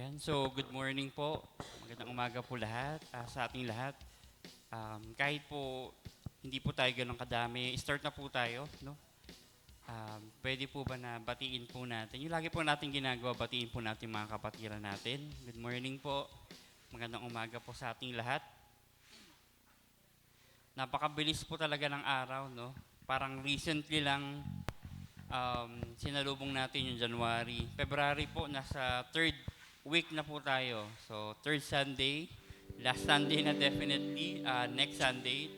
So, good morning po. Magandang umaga po lahat, sa ating lahat. Kahit po hindi po tayo ganun kadami, start na po tayo, no? Pwede po ba na batiin po natin? Yung lagi po natin ginagawa, batiin po natin mga kapatiran natin. Good morning po. Magandang umaga po sa ating lahat. Napakabilis po talaga ng araw, no? Parang recently lang sinalubong natin yung January. February po, nasa third week na po tayo. So, third Sunday. Last Sunday na definitely. Next Sunday.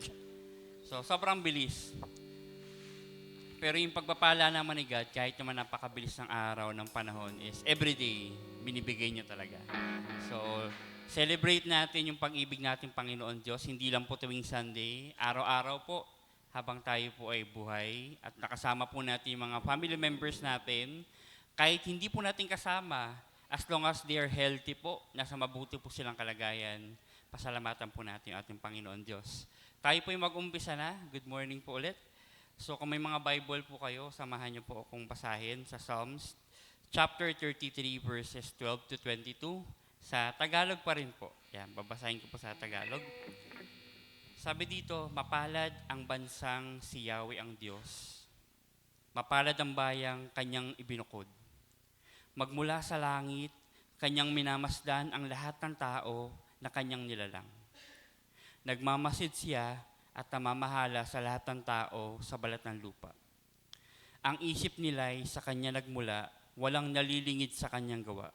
So, sobrang bilis. Pero yung pagpapala naman ni God, kahit naman napakabilis ng araw, ng panahon, is everyday, binibigay niya talaga. So, celebrate natin yung pag-ibig natin, Panginoon Diyos. Hindi lang po tuwing Sunday, araw-araw po, habang tayo po ay buhay. At nakasama po natin yung mga family members natin. Kahit hindi po natin kasama, as long as they are healthy po, nasa mabuti po silang kalagayan, pasalamatan po natin yung ating Panginoon Diyos. Tayo po yung mag-umpisa na. Good morning po ulit. So kung may mga Bible po kayo, samahan niyo po akong basahin sa Psalms chapter 33 verses 12 to 22. Sa Tagalog pa rin po. Yan, babasahin ko po sa Tagalog. Sabi dito, mapalad ang bansang si Yahweh ang Diyos. Mapalad ang bayang kanyang ibinukod. Magmula sa langit, kanyang minamasdan ang lahat ng tao na kanyang nilalang. Nagmamasid siya at namamahala sa lahat ng tao sa balat ng lupa. Ang isip nila'y sa kanya nagmula, walang nalilingid sa kanyang gawa.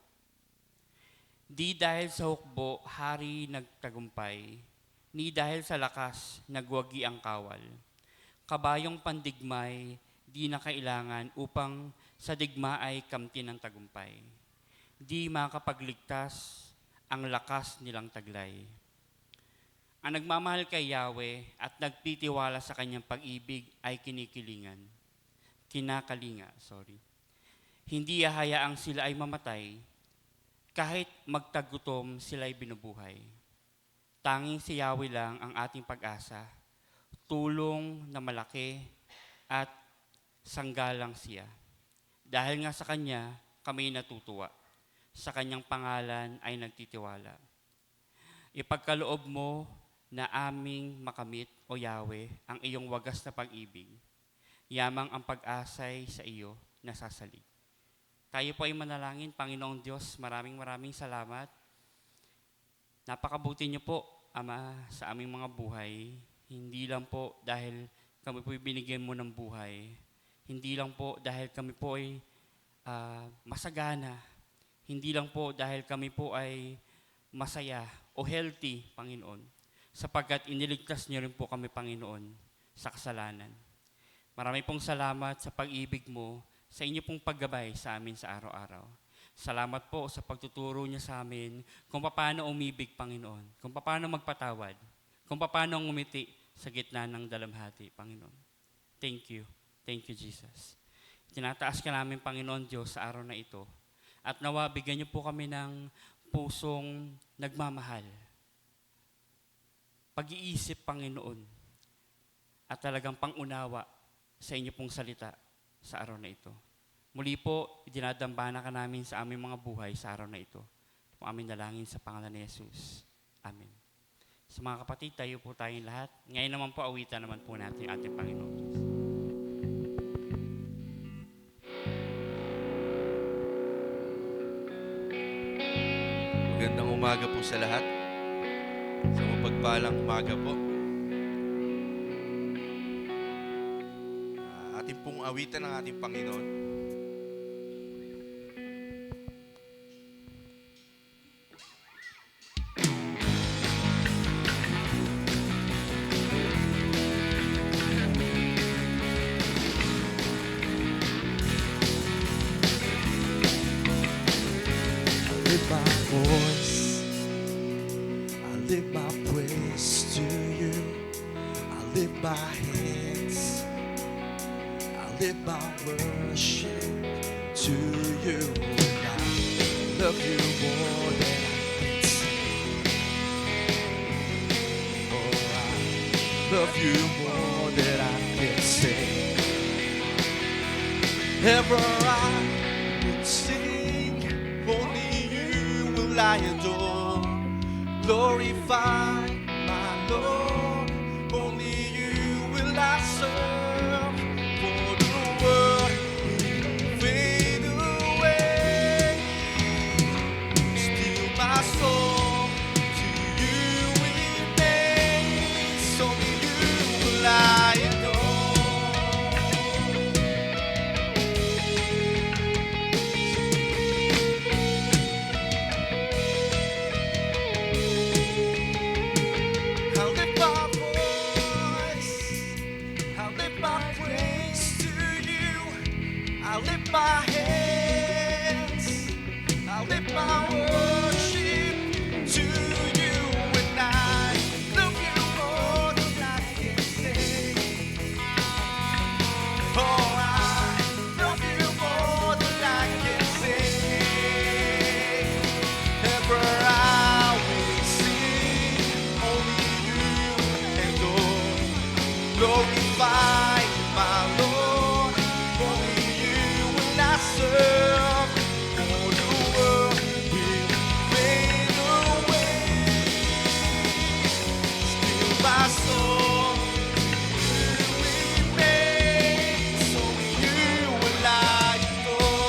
Di dahil sa hukbo, hari nagtagumpay, ni dahil sa lakas, nagwagi ang kawal. Kabayong pandigmay, di na kailangan upang sa digma ay kamtin ng tagumpay. Di makapagligtas ang lakas nilang taglay. Ang nagmamahal kay Yahweh at nagtitiwala sa kanyang pag-ibig ay kinakalinga. Hindi hahayaang sila ay mamatay, kahit magtagutom sila ay binubuhay. Tanging si Yahweh lang ang ating pag-asa, tulong na malaki at sanggalang siya. Dahil nga sa kanya, kami natutuwa. Sa kanyang pangalan ay nagtitiwala. Ipagkaloob mo na aming makamit, O Yahweh, ang iyong wagas na pag-ibig. Yamang ang pag-asay sa iyo na sasalig. Tayo po ay manalangin, Panginoong Diyos, maraming salamat. Napakabuti niyo po, Ama, sa aming mga buhay. Hindi lang po dahil kami po binigyan mo ng buhay. Hindi lang po dahil kami po ay masagana. Hindi lang po dahil kami po ay masaya o healthy, Panginoon. Sapagkat iniligtas niyo rin po kami, Panginoon, sa kasalanan. Marami pong salamat sa pag-ibig mo, sa inyo pong paggabay sa amin sa araw-araw. Salamat po sa pagtuturo niya sa amin kung paano umibig, Panginoon, kung paano magpatawad, kung paano ngumiti sa gitna ng dalamhati, Panginoon. Thank you. Thank you, Jesus. Tinataas ka namin, Panginoon Diyos, sa araw na ito. At nawa, bigyan niyo po kami ng pusong nagmamahal. Pag-iisip, Panginoon, at talagang pangunawa sa inyo pong salita sa araw na ito. Muli po, dinadambana ka namin sa aming mga buhay sa araw na ito. Ito aming dalangin sa pangalan ni Jesus. Amen. Sa mga kapatid, tayo po tayong lahat. Ngayon naman po, awitan naman po natin yung ating Panginoon. Magandang umaga po sa lahat. Sa mapagpalang umaga po. Ating pong awitan ng ating Panginoon. Lift my voice, I lift my praise to you. I lift my hands, I lift my worship to you. I love you more than I can say. Oh, I love you more than I can say. Ever I would sing, only you will will I adore, glorify my Lord. Only you will I serve, for the world will fade away. Still my soul to you remains. Only you will I adore. I'll lift my voice, I'll lift my praise to you. I'll lift my hands, I'll lift my worship to you. And I love you more than I can say. Oh, I love you more than I can say. Ever I will sing, only you adore, glorify my Lord. Only you will I serve, for the world will fade away. Still my soul to you remains. Only you will I adore.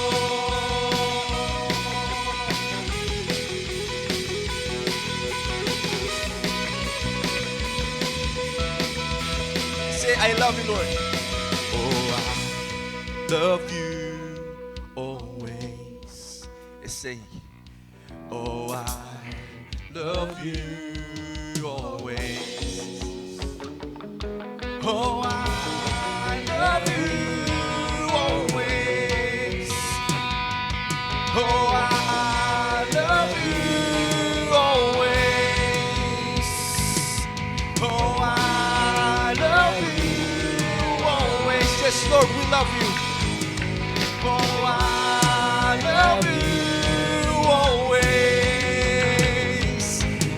Say, I love you, Lord. Oh, I love you always. Say, oh, I love you always. Oh, I love you always. Oh, I love you always. Oh, I love you always. Yes, Lord, we love you. Oh, I love you always.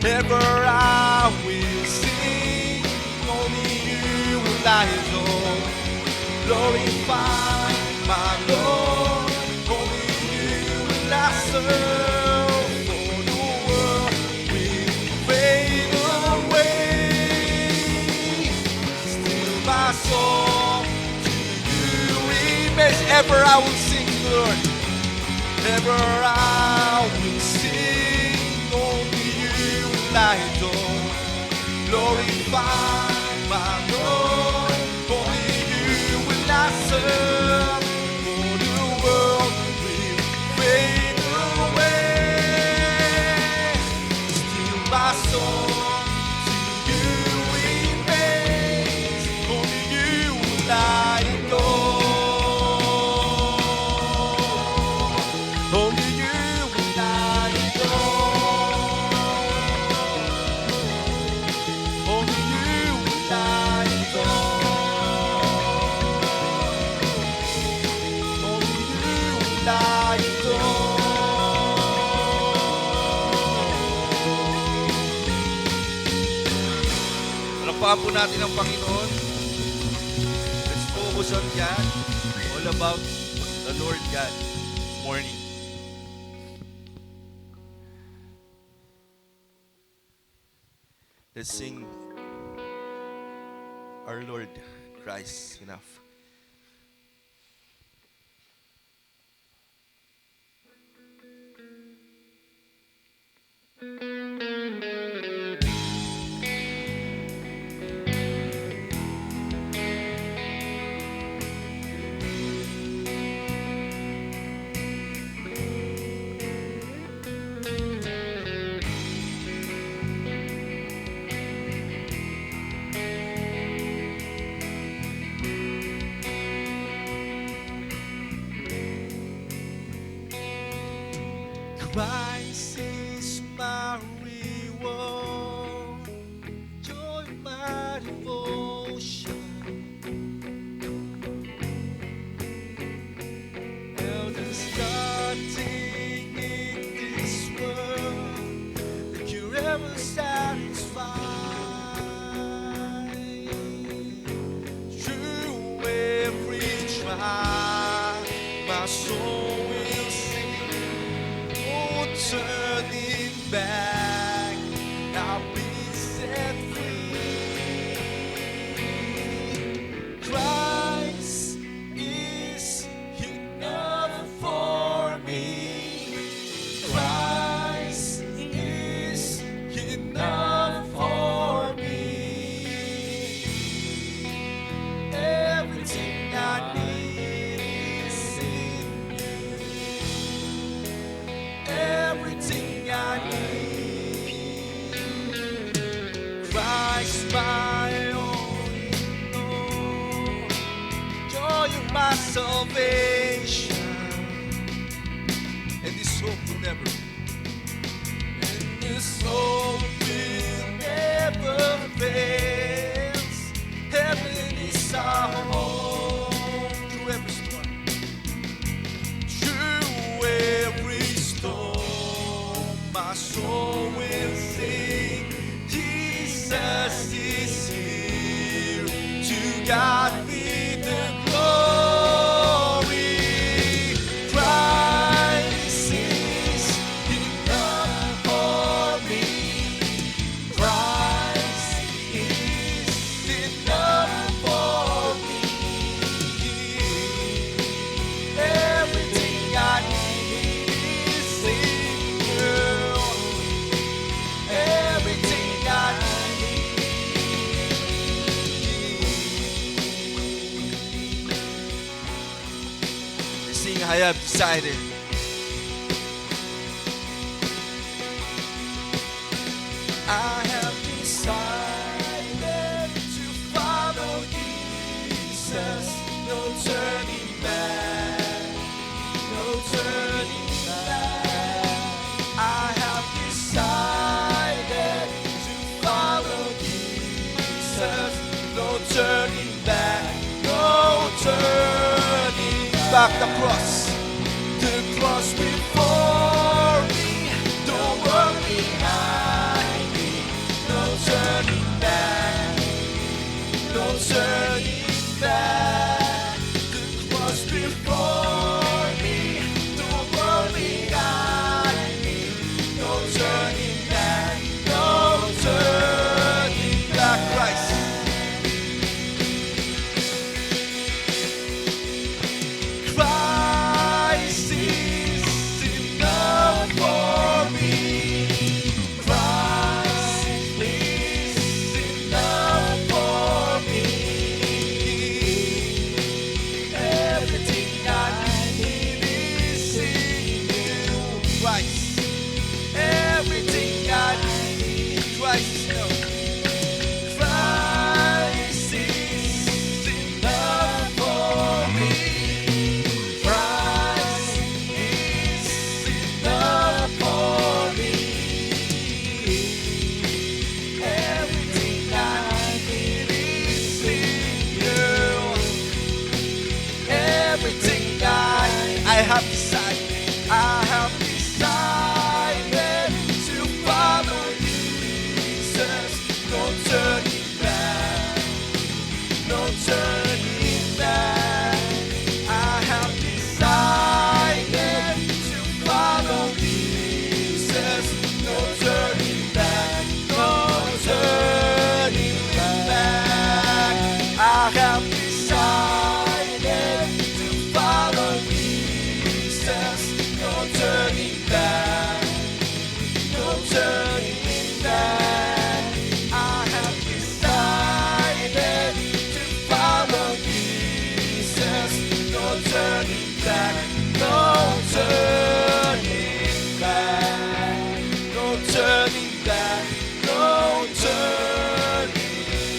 Ever I will sing, only you will I adore, glorify my Lord. Only you will I serve, for the world will fade away. Still my soul to you remains. Ever I will sing, Lord. Ever I will sing, only you will I adore, glorify my Lord. Only you will I serve, for the world will fade away. Still my soul to you remains. Only you will I adore. Only you will I adore. Only you will I adore. Only you will I adore. Palakpakan po natin ang Panginoon. Let's focus on God. All about the Lord God this morning. Let's sing our Lord Christ enough. Christ is my reward, joy my devotion. Now there's nothing in this world that could ever satisfy. Through every trial, my soul will sing. Turning Christ my only Lord, joy of my salvation, and this hope will never, and this hope will never fails. Heaven is our home through every storm, through every storm. My soul will sing, Jesus is here. To God be the glory. Christ is enough for me. Christ is enough for me. Everything I need is in you. Everything I need. We sing, I have decided. I have decided to follow Jesus. No turning back. No turning back. I have decided to follow Jesus. No turning back. No turning back. The cross before me, the world behind me. No turning back. No turning back. The cross before me, the world behind me. No turning back. No turning back. Christ. Christ is enough for me. Christ is enough for me. Everything I need is in you, Christ. Everything I need, Christ is enough. Christ is enough for me. Christ is enough for me. Everything I need is in you. Everything I have decided. I have decided to follow Jesus. No turning back. No turning back. I have decided to follow Jesus. No turning back. No turning back. I have decided to follow Jesus. No turning back. No turning back. I have decided to follow Jesus. No turning back. No turning back. No turning back. No turning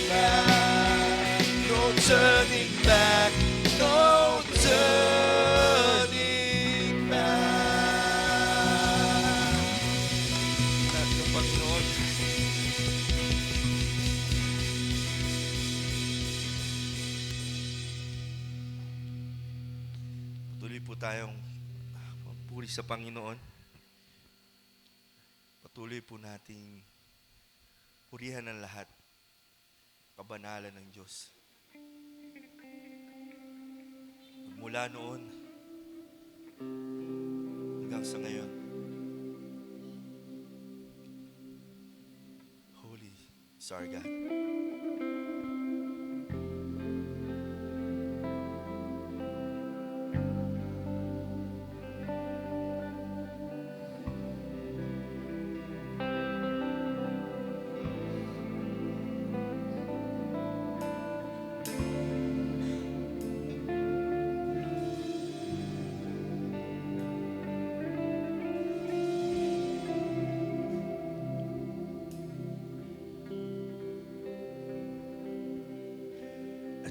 back. No turning back. No turning back. Lahat ng Panginoon. Patuloy po tayong puri sa Panginoon. Patuloy po nating purihan ang lahat, kabanalan ng Diyos. Mula noon hanggang sa ngayon. Holy is our God.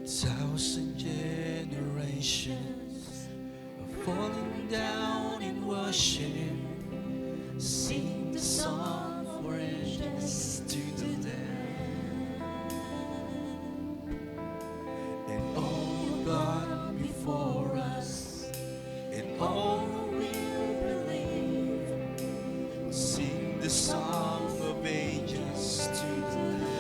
1,000 generations are falling down in worship. Sing the song for ages to the Lamb. And all you've gone before us, and all who will believe, sing the song of ages to the Lamb.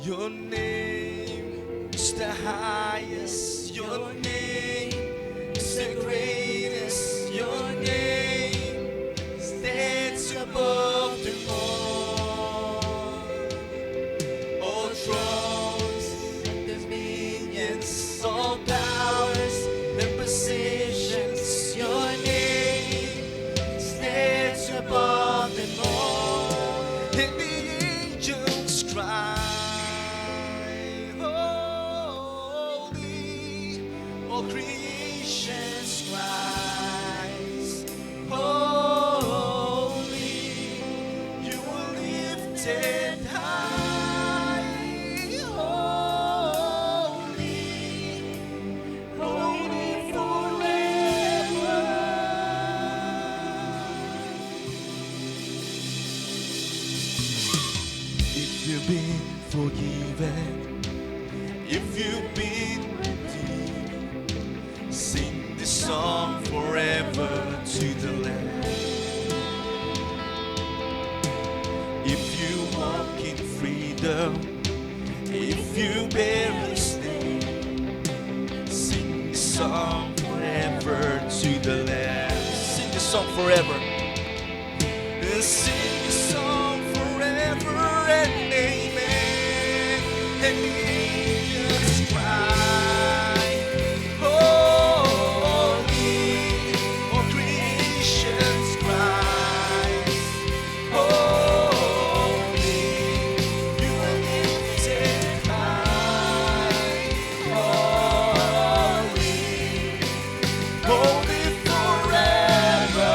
Your name is the highest, your name is the greatest, your name stands above them all thrones and dominions, all powers and positions, your name stands above them all, and the angels cry, holy, all creations cries, holy, you were lifted high, holy, holy forever. If you've been forgiven, if you've been redeemed, sing this song forever to the Lamb. If you walk in freedom, if you bear His name, sing this song forever to the Lamb. Sing this song forever. Sing this song forever and amen. And the angels cry, holy, all creations cries, holy, you are lifted high, holy, holy forever.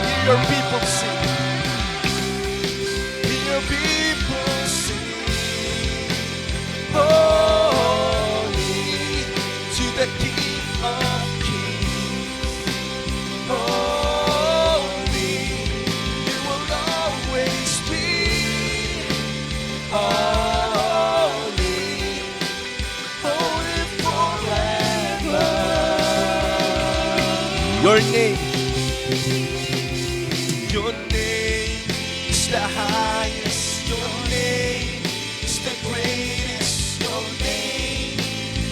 Hear your people sing. Hear your people sing. Holy to the King of Kings. Holy, you will always be. Holy, holy forever. Your name is the highest, your name is the greatest, your name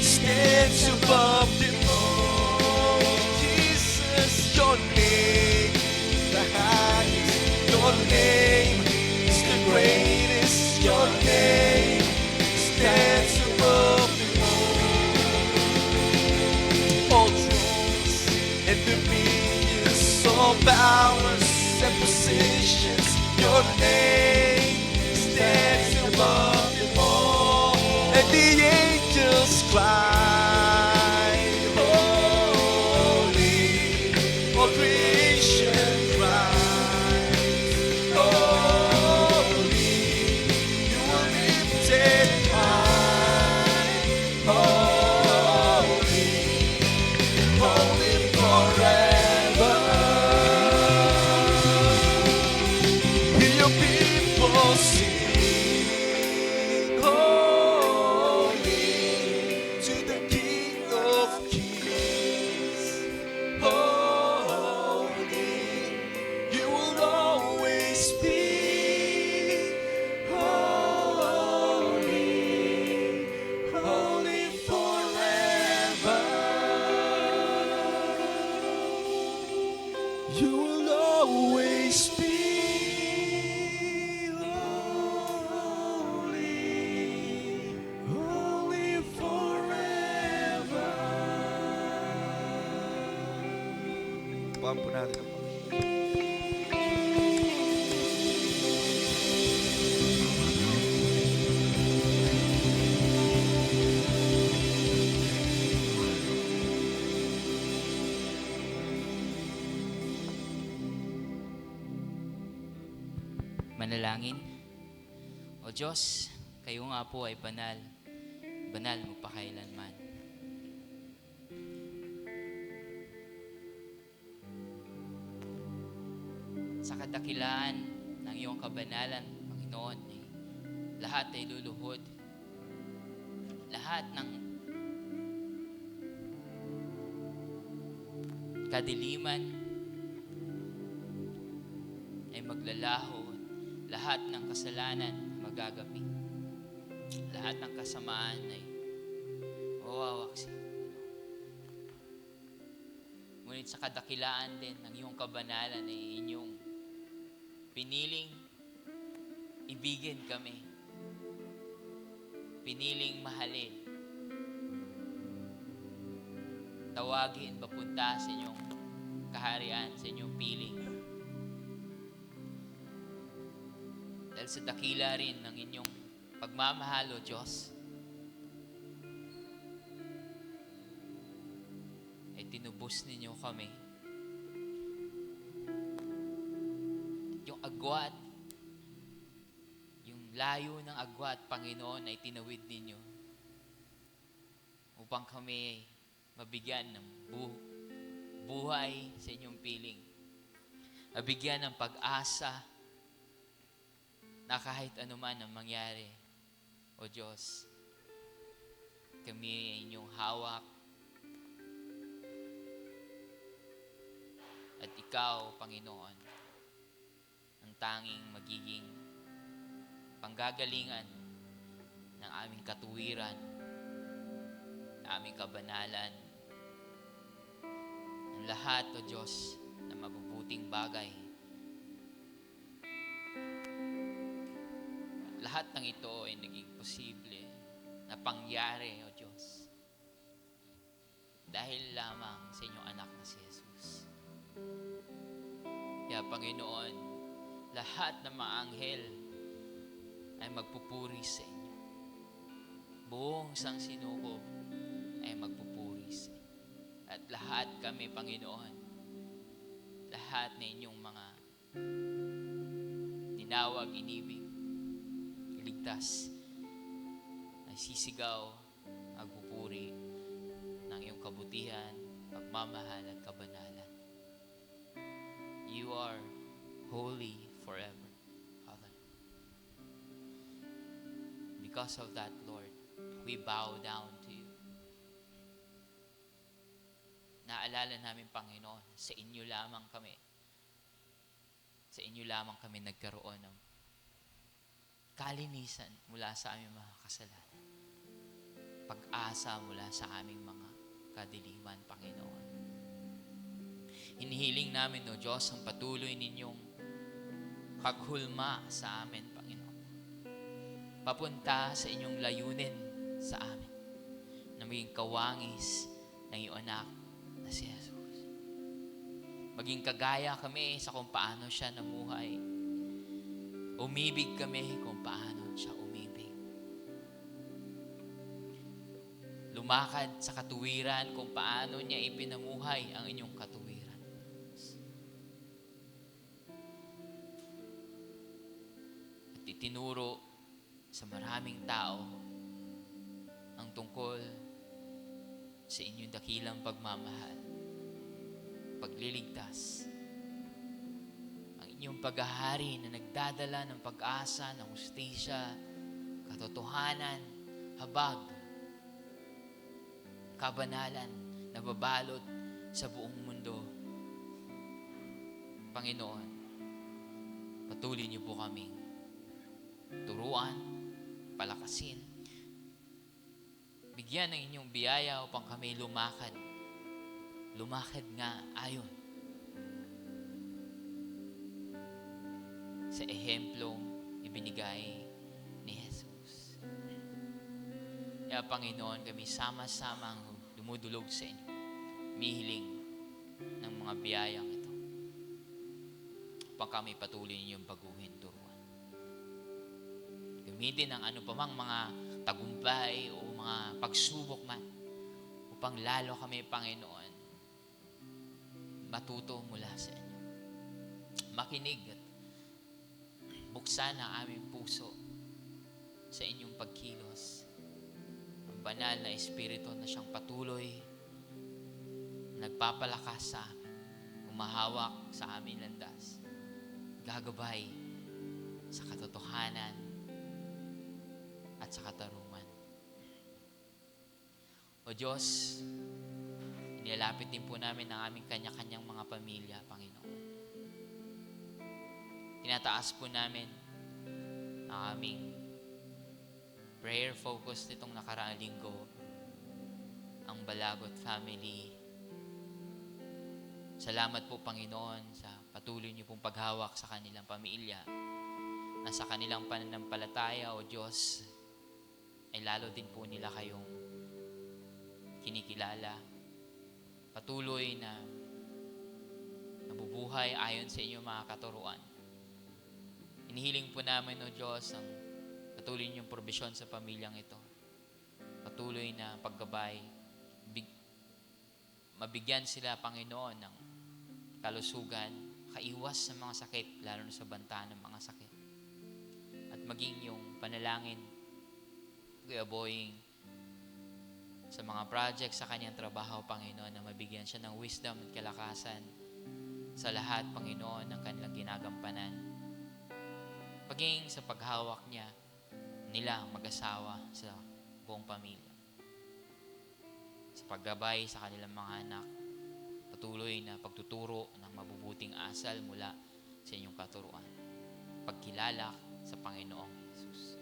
stands above them all. Jesus, your name is the highest, your name is the greatest, your name stands above them all thrones and dominions, all powers and positions, your name stands above them all, and the angels cry, holy, all creation cries, holy, you are lifted high, holy, holy forever. Hear your people sing, holy to the King of Kings. Holy, you will always be. Holy, holy forever. You will always be. Holy, holy forever. Paan po natin ang Manalangin. O Diyos, kayo nga po ay banal, banal magpakailanman. Sa kadakilaan ng iyong kabanalan, Panginoon, lahat ay luluhod. Lahat ng kadiliman ay maglalaho. Lahat ng kasalanan magagapi. Lahat ng kasamaan ay mawawaksi. Ngunit sa kadakilaan din ng iyong kabanalan ay inyong piniling ibigin kami. Piniling mahalin. Tawagin papunta sa inyong kaharian, sa inyong piling. Dahil sa dakila rin ng inyong pagmamahal, O Diyos, ay tinubos ninyo kami. Yung agwat, yung layo ng agwat, Panginoon, ay tinawid ninyo upang kami mabigyan ng buhay sa inyong piling. Mabigyan ng pag-asa na kahit anuman ang mangyari, O Diyos, kami ay inyong hawak. At ikaw, Panginoon, ang tanging magiging panggagalingan ng aming katuwiran, ng aming kabanalan, ng lahat, O Diyos, na mabubuting bagay. Lahat ng ito ay naging posible na pangyari, O Diyos, dahil lamang sa inyong anak na si Jesus. Kaya, Panginoon, lahat ng mga anghel ay magpupuri sa inyo. Buong sangsinukob ay magpupuri sa inyo. At lahat kami, Panginoon, lahat na inyong mga tinawag, inibig, iligtas, ay sisigaw, magpupuri ng iyong kabutihan, pagmamahal at kabanalan. You are holy forever, Father. Because of that, Lord, we bow down to you. Naalala namin, Panginoon, sa inyo lamang kami. Sa inyo lamang kami nagkaroon ng kalinisan mula sa aming mga kasalanan. Pag-asa mula sa aming mga kadiliman, Panginoon. Hinihiling namin, O Diyos, ang patuloy ninyong paghulma sa amin, Panginoon. Papunta sa inyong layunin sa amin na maging kawangis ng iyong anak na si Jesus. Maging kagaya kami sa kung paano siya namuhay. Umibig kami kung paano siya umibig. Lumakad sa katuwiran kung paano niya ipinamuhay ang inyong katuwiran. At itinuro sa maraming tao ang tungkol sa inyong dakilang pagmamahal, pagliligtas, ang inyong paghahari na nagdadala ng pag-asa, ng hustisya, katotohanan, habag, kabanalan na babalot sa buong mundo. Panginoon, patuloy niyo po kaming turuan, palakasin, bigyan ng inyong biyaya upang kami lumakad. Lumakad nga ayon sa ehemplong ibinigay ni Jesus. Kaya, Panginoon, kami sama-samang dumudulog sa inyo, mihiling ng mga biyayang ito upang kami patuloy ninyong baguhin, turuan. Gamitin ang ano pa mang mga tagumpay o mga pagsubok man upang lalo kami, Panginoon, matuto mula sa inyo. Makinig at buksan ang aming puso sa inyong pagkilos. Ang banal na Espiritu na siyang patuloy nagpapalakas sa amin, humahawak sa aming landas, gagabay sa katotohanan at sa katarungan. O Diyos, inilalapit din po namin ang aming kanya-kanyang mga pamilya, Panginoon. Tinataas po namin ang aming prayer focus nitong nakaraang linggo, ang Balagot family. Salamat po, Panginoon, sa patuloy niyo pong paghawak sa kanilang pamilya, na sa kanilang pananampalataya, O Diyos, ay lalo din po nila kayong kinikilala. Patuloy na nabubuhay ayon sa inyong mga katuruan. Inihiling po namin, O Diyos, ang patuloy niyong probisyon sa pamilyang ito. Patuloy na paggabay. Mabigyan sila, Panginoon, ng kalusugan, kaiwas sa mga sakit, lalo na sa banta ng mga sakit. At maging yung panalangin, Kuya Boying, sa mga project sa kanyang trabaho, Panginoon, na mabigyan siya ng wisdom at kalakasan sa lahat, Panginoon, ng kanilang ginagampanan. Paging sa paghawak niya, nila mag-asawa sa buong pamilya. Sa paggabay sa kanilang mga anak, patuloy na pagtuturo ng mabubuting asal mula sa inyong katuruan. Pagkilala sa Panginoong Jesus.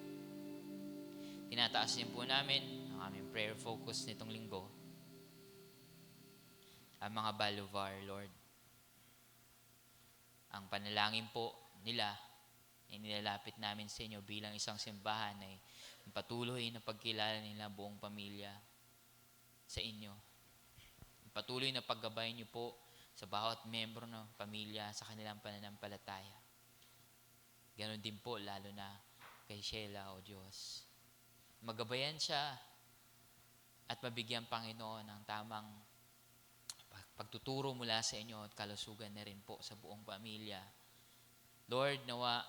Tinataas din po namin ang aming prayer focus nitong linggo, ang mga Balovar, Lord. Ang panalangin po nila ay nilalapit namin sa inyo bilang isang simbahan ay patuloy na pagkilala nila buong pamilya sa inyo. Patuloy na paggabay niyo po sa bawat membro ng pamilya sa kanilang pananampalataya. Ganon din po lalo na kay Sheila, O Diyos. Magabayan siya at mabigyan, Panginoon, ng tamang pagtuturo mula sa inyo at kalusugan na rin po sa buong pamilya. Lord, nawa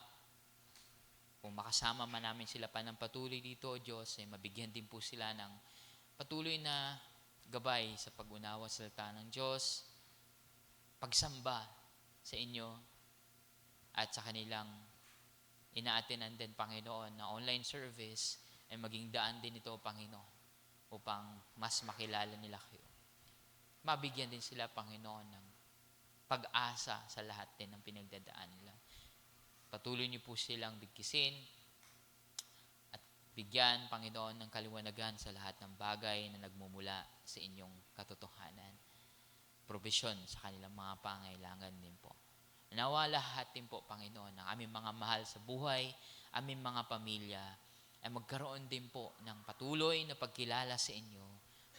kung makasama man namin sila pa ng patuloy dito, O Diyos, ay mabigyan din po sila ng patuloy na gabay sa pag-unawa sa salita ng Diyos, pagsamba sa inyo at sa kanilang ina-attendan din, Panginoon, na online service ay maging daan din ito, Panginoon, upang mas makilala nila kayo. Mabigyan din sila, Panginoon, ng pag-asa sa lahat din ng pinagdadaan nila. Patuloy niyo po silang bigkisin at bigyan, Panginoon, ng kaliwanagan sa lahat ng bagay na nagmumula sa inyong katotohanan. Provision sa kanilang mga pangailangan din po. Nawa lahat din po, Panginoon, ng aming mga mahal sa buhay, aming mga pamilya, ay magkaroon din po ng patuloy na pagkilala sa inyo,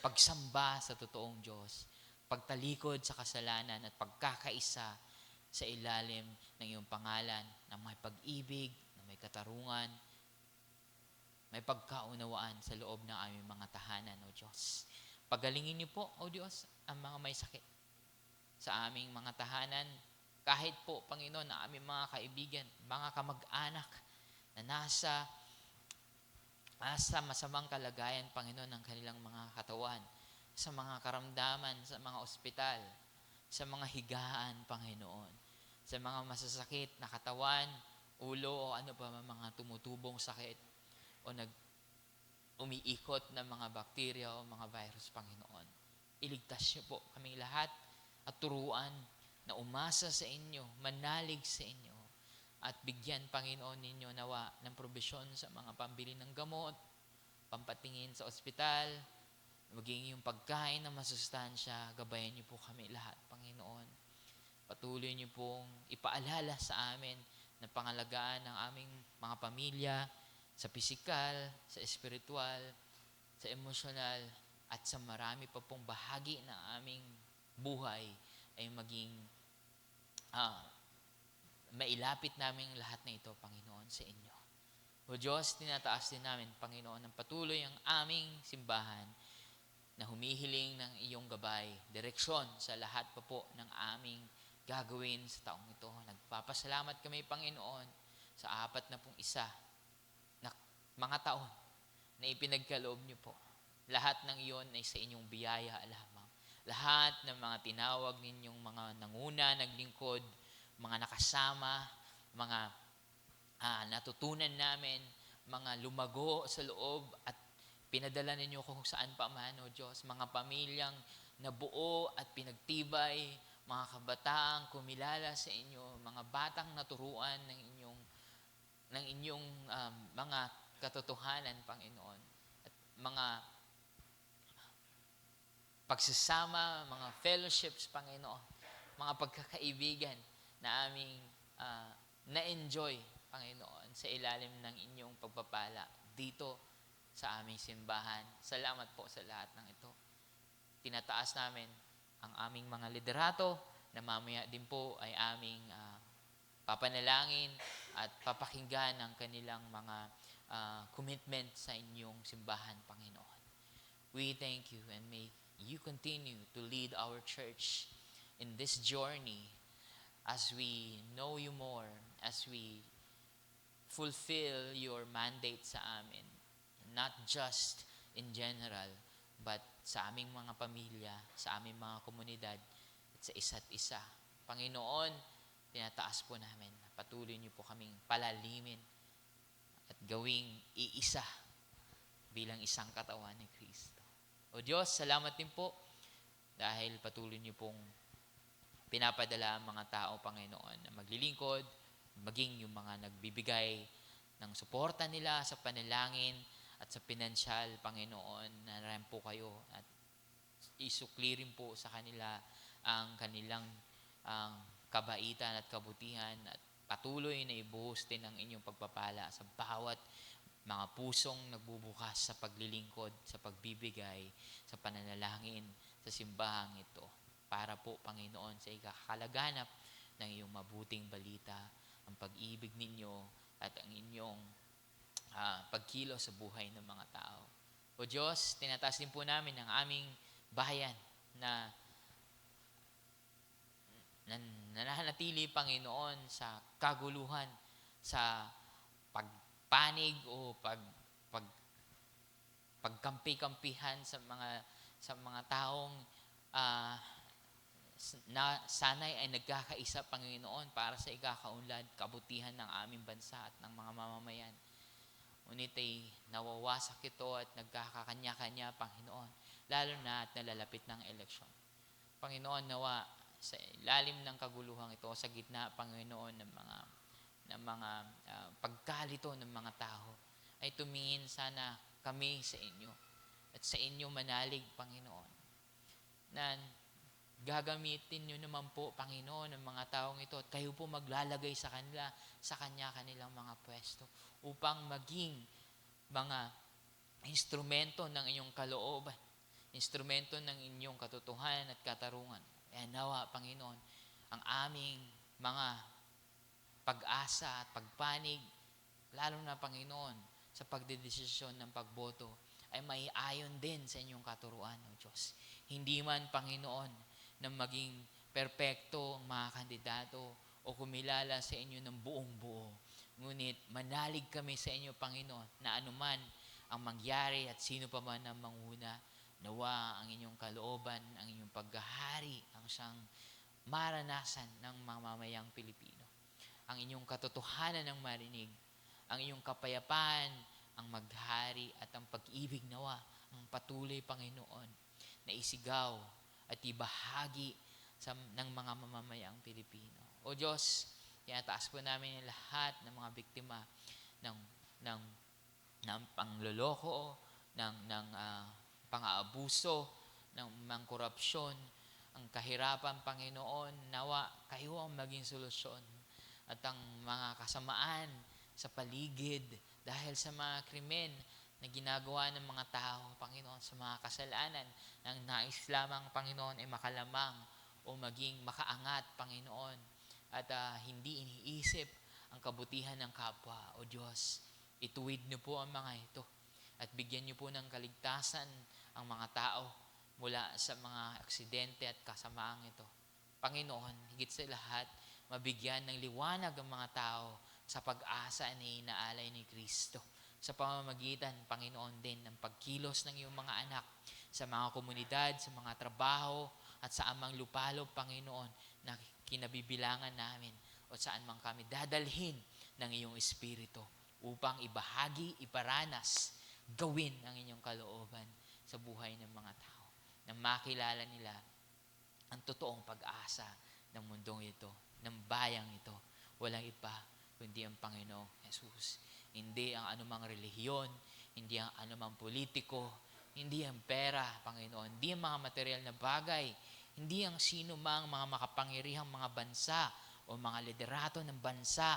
pagsamba sa totoong Diyos, pagtalikod sa kasalanan at pagkakaisa sa ilalim ng iyong pangalan na may pag-ibig, na may katarungan, may pagkaunawaan sa loob ng aming mga tahanan, O Diyos. Pagalingin niyo po, O Diyos, ang mga may sakit sa aming mga tahanan, kahit po, Panginoon, na aming mga kaibigan, mga kamag-anak na nasa masamang kalagayan, Panginoon, ng kanilang mga katawan, sa mga karamdaman, sa mga ospital, sa mga higaan, Panginoon, sa mga masasakit na katawan, ulo, o ano pa mga tumutubong sakit, o umiikot na mga bakterya o mga virus, Panginoon. Iligtas niyo po kaming lahat at turuan na umasa sa inyo, manalig sa inyo, at bigyan, Panginoon, ninyo nawa ng probisyon sa mga pambili ng gamot, pampatingin sa ospital, maging yung pagkain na masustansya, gabayan niyo po kami lahat, Panginoon. Patuloy niyo pong ipaalala sa amin na pangalagaan ng aming mga pamilya sa pisikal, sa espiritual, sa emosyonal, at sa marami pa pong bahagi ng aming buhay ay maging mailapit namin lahat na ito, Panginoon, sa inyo. O Diyos, tinataas din namin, Panginoon, ng patuloy ang aming simbahan na humihiling ng iyong gabay, direksyon sa lahat pa po ng aming gagawin sa taong ito. Nagpapasalamat kami, Panginoon, sa 41 na mga taon na ipinagkaloob niyo po. Lahat ng iyon ay sa inyong biyaya lamang. Lahat ng mga tinawag ninyong mga nanguna, naglingkod, mga nakasama, mga natutunan namin, mga lumago sa loob at pinadala ninyo kung saan pa man, O Diyos, mga pamilyang nabuo at pinagtibay, mga kabataang kumilala sa inyo, mga batang naturuan ng inyong mga katotohanan, Panginoon, at mga pagsasama, mga fellowships, Panginoon, mga pagkakaibigan na aming na-enjoy, Panginoon, sa ilalim ng inyong pagpapala dito sa aming simbahan. Salamat po sa lahat ng ito. Tinataas namin ang aming mga liderato na mamaya din po ay aming papanalangin at papakinggan ang kanilang mga commitment sa inyong simbahan, Panginoon. We thank you and may you continue to lead our church in this journey as we know you more, as we fulfill your mandate sa amin, not just in general, but sa aming mga pamilya, sa aming mga komunidad, at sa isa't isa. Panginoon, tinataas po namin, patuloy niyo po kaming palalimin at gawing iisa bilang isang katawan ni Kristo. O Diyos, salamat din po dahil patuloy niyo pong pinapadala ang mga tao, Panginoon, na maglilingkod, maging yung mga nagbibigay ng suporta nila sa panalangin at sa pinansyal, Panginoon, na rin po kayo at isukli rin po sa kanila ang kanilang kabaitan at kabutihan at patuloy na ibuhos din ang inyong pagpapala sa bawat mga pusong nagbubukas sa paglilingkod, sa pagbibigay, sa pananalangin, sa simbahang ito. Para po, Panginoon, sa ikakalaganap ng iyong mabuting balita, ang pag-ibig ninyo at ang inyong pagkilos sa buhay ng mga tao. O Diyos, tinataas din po namin ang aming bayan na nananatili, Panginoon, sa kaguluhan, sa pagpanig o pagkampi-kampihan sa mga taong na sana'y ay nagkakaisa, Panginoon, para sa ikakaunlad, kabutihan ng aming bansa at ng mga mamamayan. Ngunit ay nawawasak ito at nagkakakanya-kanya, Panginoon, lalo na at nalalapit ng eleksyon. Panginoon, nawa sa ilalim ng kaguluhan ito, sa gitna, Panginoon, ng mga pagkalito ng mga tao, ay tumingin sana kami sa inyo at sa inyo manalig, Panginoon, na gagamitin nyo naman po, Panginoon, ng mga taong ito at kayo po maglalagay sa kanila, sa kanilang mga pwesto upang maging mga instrumento ng inyong kalooban, instrumento ng inyong katotohanan at katarungan. Kaya nawa, Panginoon, ang aming mga pag-asa at pagpanig, lalo na, Panginoon, sa pagdedesisyon ng pagboto, ay maiayon din sa inyong katuruan, O Diyos. Hindi man, Panginoon, na maging perpekto ang mga kandidato o kumilala sa inyo ng buong buo. Ngunit manalig kami sa inyo, Panginoon, na anuman ang mangyari at sino pa man ang manguna, nawa ang inyong kalooban, ang inyong paghahari, ang siyang maranasan ng mga mamayang Pilipino. Ang inyong katotohanan ng marinig, ang inyong kapayapaan, ang maghari at ang pag-ibig nawa, ang patuloy, Panginoon, na isigaw at ibahagi ng mga mamamayang Pilipino. O Diyos, tinataas po namin ang lahat ng mga biktima ng pangloloko, ng pang-aabuso, ng korupsyon, ang kahirapan, Panginoon, nawa kayo ang maging solusyon at ang mga kasamaan sa paligid dahil sa mga krimen na ginagawa ng mga tao, Panginoon, sa mga kasalanan ng nais lamang, Panginoon, ay makalamang o maging makaangat, Panginoon, at hindi iniisip ang kabutihan ng kapwa. O Diyos, ituwid niyo po ang mga ito at bigyan niyo po ng kaligtasan ang mga tao mula sa mga aksidente at kasamaang ito. Panginoon, higit sa lahat, mabigyan ng liwanag ang mga tao sa pag-asa na inaalay ni Kristo sa pamamagitan, Panginoon, din ng pagkilos ng iyong mga anak sa mga komunidad, sa mga trabaho, at sa amang lupalop, Panginoon, na kinabibilangan namin o saan man kami dadalhin ng iyong Espiritu upang ibahagi, iparanas, gawin ang inyong kalooban sa buhay ng mga tao. Na makilala nila ang totoong pag-asa ng mundong ito, ng bayang ito. Walang iba kundi ang Panginoong Jesus. Hindi ang anumang relihiyon, hindi ang anumang politiko, hindi ang pera, Panginoon, hindi ang mga material na bagay, hindi ang sino mang mga makapangyarihang mga bansa o mga liderato ng bansa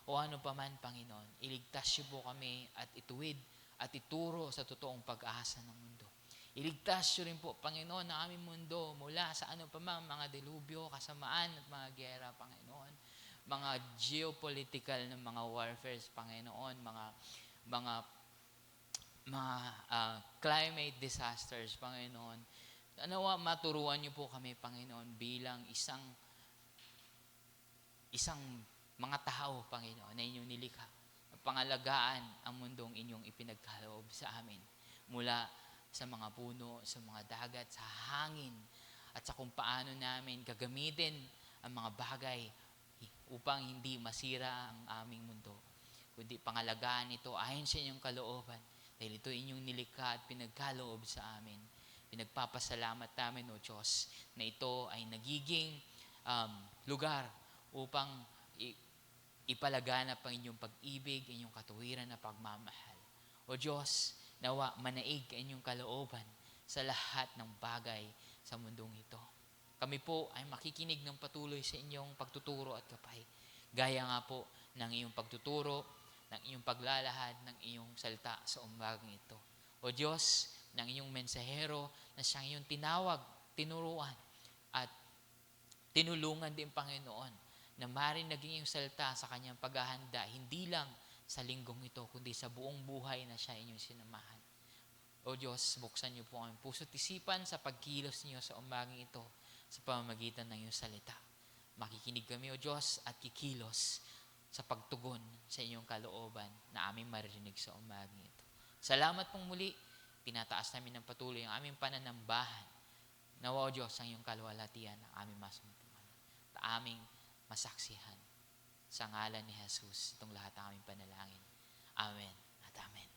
o ano paman, Panginoon. Iligtas niyo po kami at ituwid at ituro sa totoong pag-asa ng mundo. Iligtas niyo rin po, Panginoon, ang aming mundo mula sa ano pa mang mga delubyo, kasamaan at mga giyera, Panginoon. Mga geopolitical na mga warfares, Panginoon, mga climate disasters, Panginoon. Nawa maturuan niyo po kami, Panginoon, bilang isang mga tao, Panginoon, na inyong nilikha. Pangalagaan ang mundong inyong ipinagkaloob sa amin. Mula sa mga puno, sa mga dagat, sa hangin, at sa kung paano namin gagamitin ang mga bagay upang hindi masira ang aming mundo. Kundi pangalagaan ito ayon sa inyong kalooban. Dahil ito inyong nilikha at pinagkaloob sa amin. Pinagpapasalamat namin, O Diyos, na ito ay nagiging lugar upang ipalaganap ang inyong pag-ibig, inyong katuwiran na pagmamahal. O Diyos, nawa manaig ang inyong kalooban sa lahat ng bagay sa mundong ito. Kami po ay makikinig ng patuloy sa inyong pagtuturo at gabay. Gaya nga po ng iyong pagtuturo, ng iyong paglalahad, ng iyong salita sa umagang ito. O Diyos, ng iyong mensahero na siyang iyong tinawag, tinuruan, at tinulungan din, Panginoon, na maaaring naging iyong salita sa kanyang paghahanda, hindi lang sa linggong ito, kundi sa buong buhay na siya inyong sinamahan. O Diyos, buksan niyo po ang puso't isipan sa pagkilos niyo sa umagang ito sa pamamagitan ng iyong salita. Makikinig kami, O Diyos, at kikilos sa pagtugon sa inyong kalooban na aming maririnig sa umagang ito. Salamat pong muli, pinataas namin ng patuloy ang aming pananambahan. Nawa, O Diyos, ang iyong kalwalhatian ng aming masampuan at aming masaksihan. Sa ngalan ni Jesus, itong lahat ng aming panalangin. Amen at amen.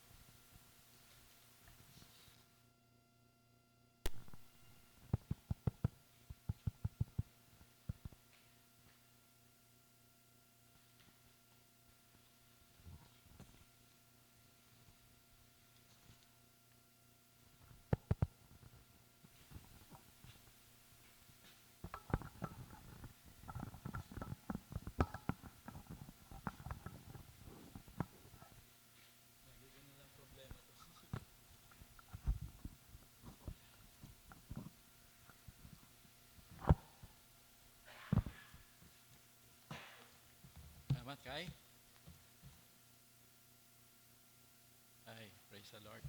Salamat, Kai. Ay, praise the Lord.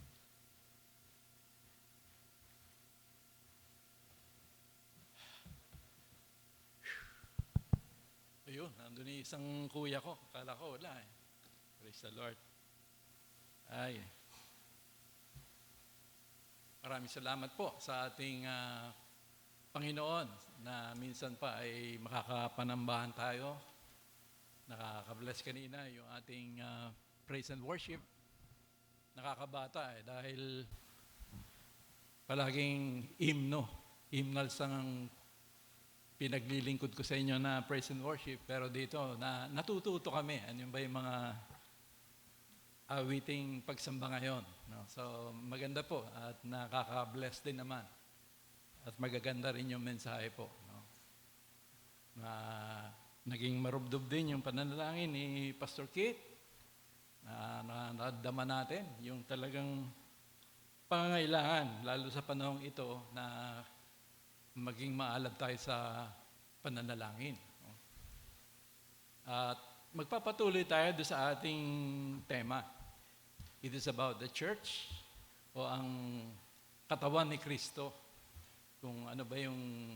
Ayun, nandun yung isang kuya ko. Kala ko wala eh. Praise the Lord. Ay. Maraming salamat po sa ating Panginoon na minsan pa ay makakapanambahan tayo. Nakaka-bless kanina yung ating praise and worship. Nakakabata eh dahil palaging hymnals ang pinaglilingkod ko sa inyo na praise and worship. Pero dito, natututo kami. Ano ba yung mga awiting pagsamba ngayon? No? So, maganda po at nakaka-bless din naman. At magaganda rin yung mensahe po. No? Naging marubdob din yung pananalangin ni Pastor Kit. Nadama natin yung talagang pangangailangan, lalo sa panahong ito na maging maalab tayo sa pananalangin. At magpapatuloy tayo doon sa ating tema. It is about the church o ang katawan ni Kristo. Kung ano ba yung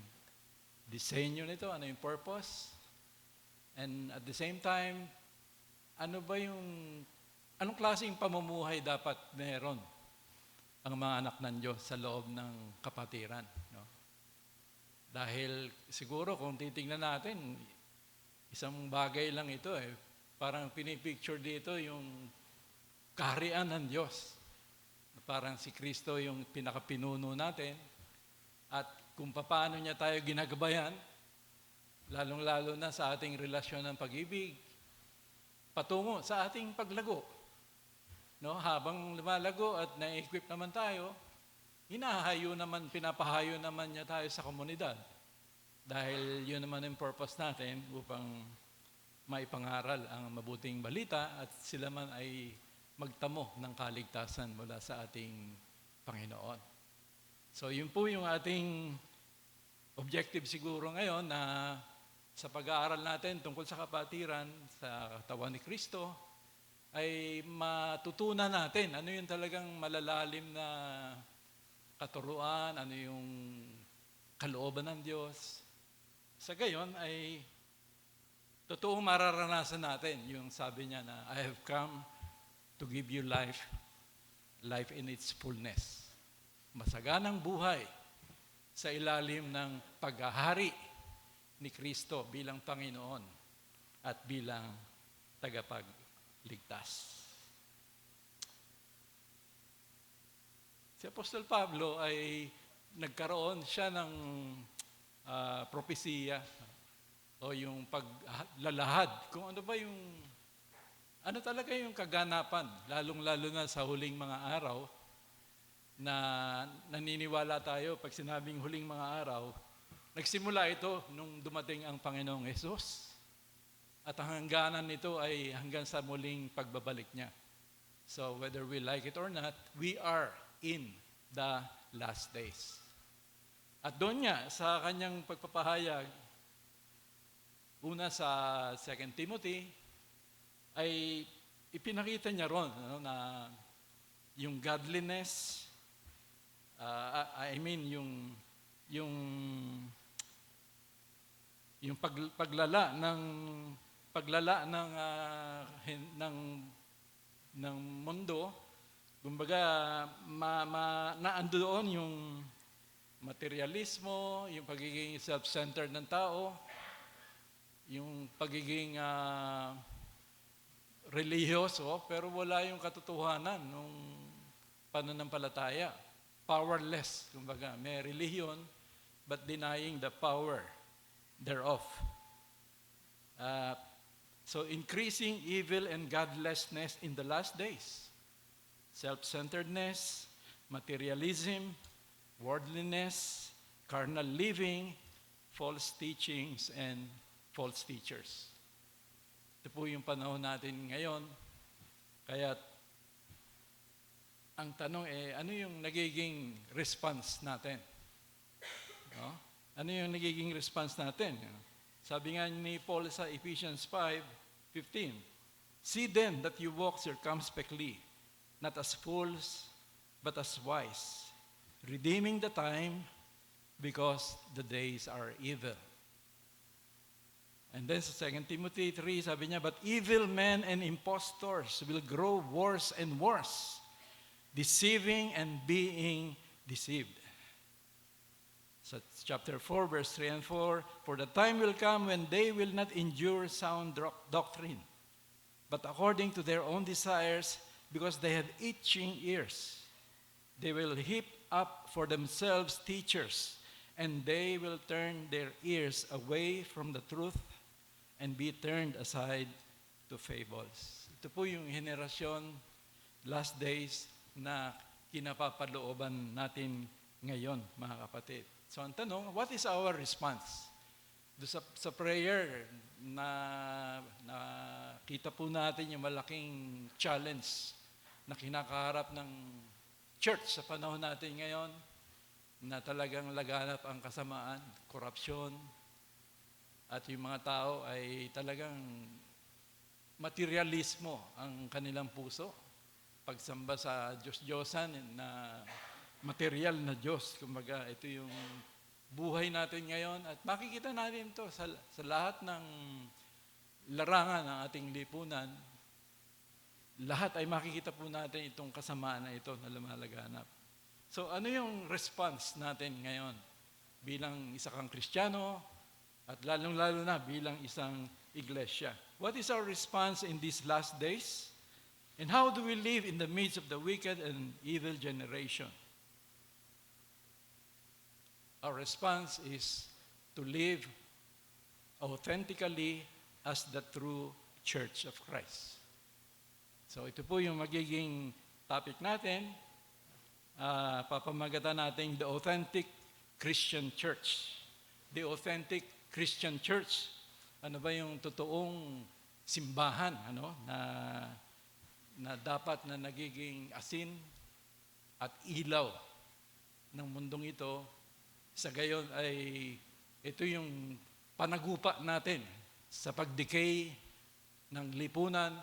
disenyo nito, ano yung purpose. And at the same time, ano anong klaseng pamumuhay dapat meron ang mga anak ng Diyos sa loob ng kapatiran? No? Dahil siguro kung titingnan natin, isang bagay lang ito eh. Parang pinipicture dito yung kaharian ng Diyos. Parang si Kristo yung pinakapinuno natin. At kung paano niya tayo ginagabayan, lalong-lalo na sa ating relasyon ng pag-ibig, patungo sa ating paglago. No, habang lumalago at na-equip naman tayo, pinapahayo naman niya tayo sa komunidad. Dahil yun naman ang purpose natin upang maipangaral ang mabuting balita at sila man ay magtamo ng kaligtasan mula sa ating Panginoon. So yun po yung ating objective siguro ngayon na sa pag-aaral natin tungkol sa kapatiran sa katawan ni Kristo, ay matutunan natin ano yung talagang malalalim na katuruan, ano yung kalooban ng Diyos. Sa gayon ay totoong mararanasan natin yung sabi niya na I have come to give you life, life in its fullness. Masaganang buhay sa ilalim ng paghahari ni Kristo bilang Panginoon at bilang tagapagligtas. Si Apostol Pablo ay nagkaroon siya ng propesiya o yung paglalahad kung ano ba yung ano talaga yung kaganapan, lalong-lalo na sa huling mga araw na naniniwala tayo pag sinabing huling mga araw, nagsimula ito nung dumating ang Panginoong Hesus. At ang hangganan nito ay hanggang sa muling pagbabalik niya. So whether we like it or not, we are in the last days. At doon niya, sa kanyang pagpapahayag, una sa 2 Timothy, ay ipinakita niya ron na yung godliness, yung paglala ng mundo, kumbaga naando doon yung materialismo, yung pagiging self-centered ng tao, yung pagiging religyoso, pero wala yung katotohanan ng pananampalataya. Powerless, kumbaga, may relihiyon, but denying the power thereof. So increasing evil and godlessness in the last days. Self-centeredness, materialism, worldliness, carnal living, false teachings, and false teachers. Ito po yung panahon natin ngayon. Kaya ang tanong ano yung nagiging response natin? No? Ano yung nagiging response natin? Sabi nga ni Paul sa Ephesians 5:15, see then that you walk circumspectly, not as fools, but as wise, redeeming the time, because the days are evil. And then sa 2 Timothy 3, sabi niya, but evil men and impostors will grow worse and worse, deceiving and being deceived. So chapter 4, verse 3 and 4, for the time will come when they will not endure sound doctrine, but according to their own desires, because they have itching ears, they will heap up for themselves teachers, and they will turn their ears away from the truth and be turned aside to fables. Ito po yung henerasyon, last days, na kinapapalooban natin ngayon, mga kapatid. So ang tanong, what is our response? Sa prayer, na kita po natin yung malaking challenge na kinakaharap ng church sa panahon natin ngayon, na talagang laganap ang kasamaan, korupsyon, at yung mga tao ay talagang materialismo ang kanilang puso. Pagsamba sa Diyos-Diyosan na material na Diyos. Kumbaga, ito yung buhay natin ngayon. At makikita natin ito sa lahat ng larangan ng ating lipunan. lahat ay makikita po natin itong kasamaan na ito na lumalaganap. So ano yung response natin ngayon bilang isa kang Kristiyano at lalong-lalo na bilang isang iglesia? What is our response in these last days? And how do we live in the midst of the wicked and evil generation? Our response is to live authentically as the true Church of Christ. So ito po yung magiging topic natin. Papamagatan natin the authentic Christian church. The authentic Christian church. Ano ba yung totoong simbahan, na dapat na nagiging asin at ilaw ng mundong ito. Sa gayon ay ito yung panagupa natin sa pagdecay ng lipunan.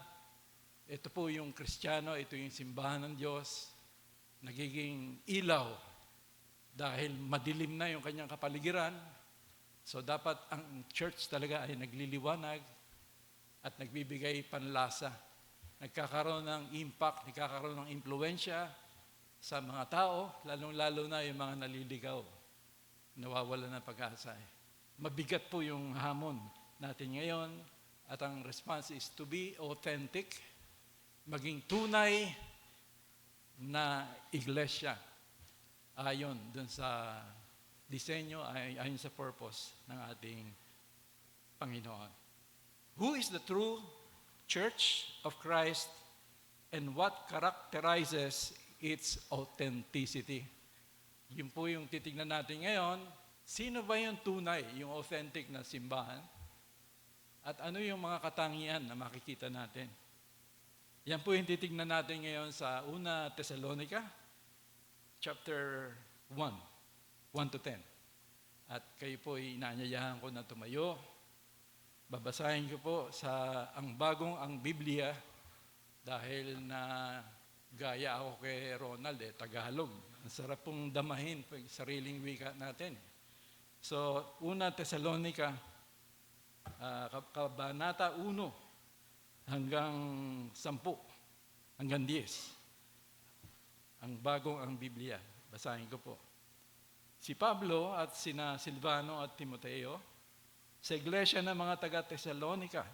Ito po yung Kristiyano, ito yung simbahan ng Diyos, nagiging ilaw dahil madilim na yung kanyang kapaligiran. So dapat ang church talaga ay nagliliwanag at nagbibigay panlasa. Nagkakaroon ng impact, nagkakaroon ng impluensya sa mga tao, lalong-lalo na yung mga naliligaw, nawawala ng pag-asa. Mabigat po yung hamon natin ngayon at ang response is to be authentic, maging tunay na iglesia ayon dun sa disenyo, ayon sa purpose ng ating Panginoon. Who is the true Church of Christ and what characterizes its authenticity? Yun po yung titignan natin ngayon. Sino ba yung tunay, yung authentic na simbahan? At ano yung mga katangian na makikita natin? Yan po yung titignan natin ngayon sa una Thessalonica, chapter 1, 1 to 10. At kayo po inaanyayahan ko na tumayo. Babasahin ko po ang Biblia dahil na gaya ako kay Ronald, Tagalog. Ang sarap pong damahin pag sariling wika natin. So, una Thessalonica, kabanata 1 hanggang 10, hanggang 10. Ang Biblia. Basahin ko po. Si Pablo at sina Silvano at Timoteo sa iglesia ng mga taga-Thessalonica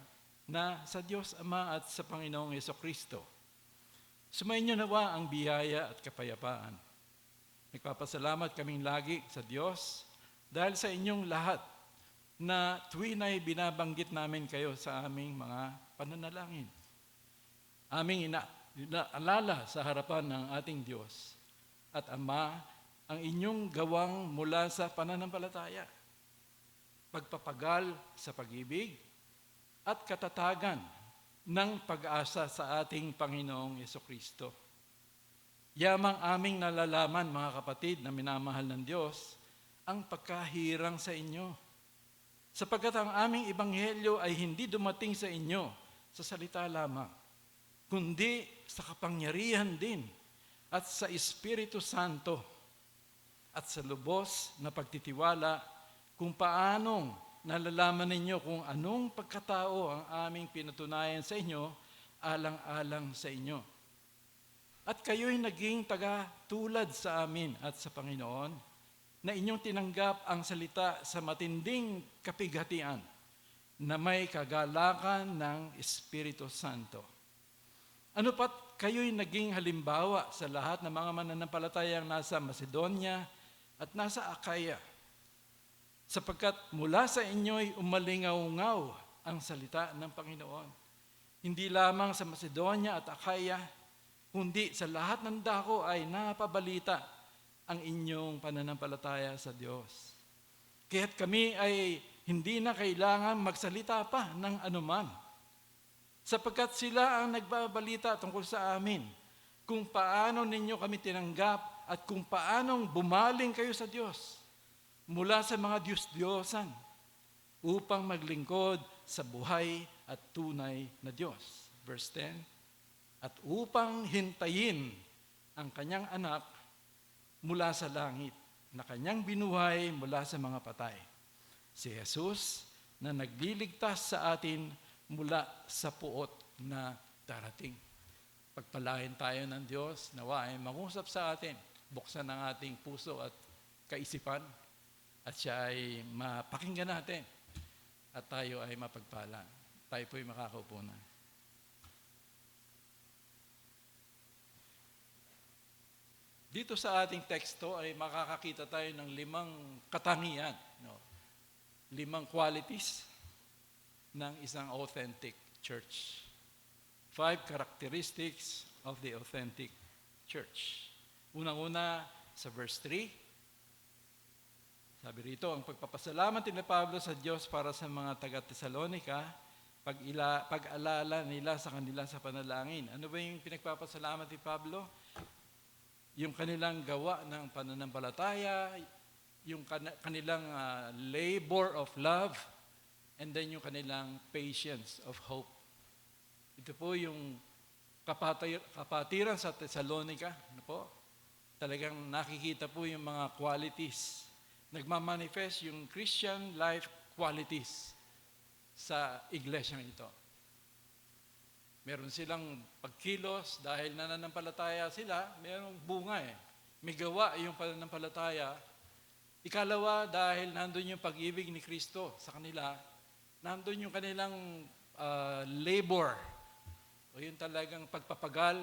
na sa Diyos Ama at sa Panginoong Jesucristo. Sumainyo nawa ang biyaya at kapayapaan. Nagpapasalamat kaming lagi sa Diyos dahil sa inyong lahat na tuwin ay binabanggit namin kayo sa aming mga pananalangin. Aming inaalala sa harapan ng ating Diyos at Ama ang inyong gawang mula sa pananampalataya, pagpapagal sa pag-ibig at katatagan ng pag-asa sa ating Panginoong Jesucristo. Yamang aming nalalaman, mga kapatid na minamahal ng Diyos, ang pagkahirang sa inyo. Sapagkat ang aming ebanghelyo ay hindi dumating sa inyo sa salita lamang, kundi sa kapangyarihan din at sa Espiritu Santo at sa lubos na pagtitiwala kung paanong nalalaman ninyo kung anong pagkatao ang aming pinatunayan sa inyo alang-alang sa inyo. At kayo'y naging taga-tulad sa amin at sa Panginoon na inyong tinanggap ang salita sa matinding kapighatian na may kagalakan ng Espiritu Santo. Ano pat kayo'y naging halimbawa sa lahat ng mga mananampalatayang nasa Macedonia at nasa Akaya, sapagkat mula sa inyo'y umalingaw-ngaw ang salita ng Panginoon. Hindi lamang sa Macedonia at Akaya, kundi sa lahat ng dako ay napabalita ang inyong pananampalataya sa Diyos. Kaya't kami ay hindi na kailangan magsalita pa ng anuman, sapagkat sila ang nagbabalita tungkol sa amin, kung paano ninyo kami tinanggap at kung paanong bumaling kayo sa Diyos mula sa mga Diyos-Diyosan upang maglingkod sa buhay at tunay na Diyos. Verse 10, at upang hintayin ang kanyang anak mula sa langit, na kanyang binuhay mula sa mga patay. Si Jesus na nagliligtas sa atin mula sa puot na darating. pagpalain tayo ng Diyos, nawa ay mangusap sa atin, buksan ang ating puso at kaisipan, at siya ay mapakinggan natin, at tayo ay mapagpala. Tayo po'y makakaupo na. Dito sa ating teksto ay makakakita tayo ng 5 katangian, 5 qualities ng isang authentic church. 5 characteristics of the authentic church. Unang-una, sa verse 3, sabi rito, ang pagpapasalamat ni Pablo sa Diyos para sa mga taga-Tesalonica, pag-alala nila sa kanila sa panalangin. Ano ba yung pinagpapasalamat ni Pablo? Yung kanilang gawa ng pananampalataya, yung kanilang labor of love, and then yung kanilang patience of hope. Ito po yung kapatiran sa Thessalonica. Ano po? Talagang nakikita po yung mga qualities. Nagmamanifest yung Christian life qualities sa iglesyang ito. Meron silang pagkilos dahil nananampalataya sila, merong bunga eh. May gawa yung pananampalataya. Ikalawa, dahil nandun yung pag-ibig ni Kristo sa kanila, nandun yung kanilang labor, o yung talagang pagpapagal,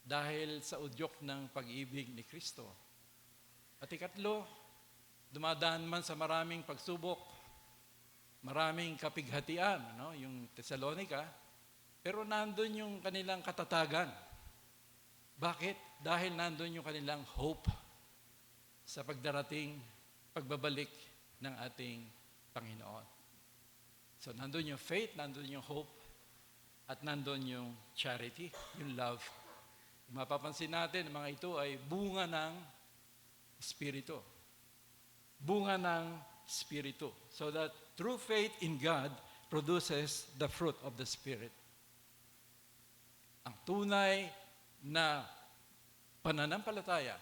dahil sa udyok ng pag-ibig ni Kristo. At ikatlo, dumadaan man sa maraming pagsubok, maraming kapighatian, yung Thessalonica, pero nandun yung kanilang katatagan. Bakit? Dahil nandun yung kanilang hope sa pagdarating, pagbabalik ng ating Panginoon. So nandun yung faith, nandun yung hope, at nandun yung charity, yung love. Kung mapapansin natin, mga ito ay bunga ng Espiritu. Bunga ng Espiritu. So that true faith in God produces the fruit of the Spirit. Ang tunay na pananampalataya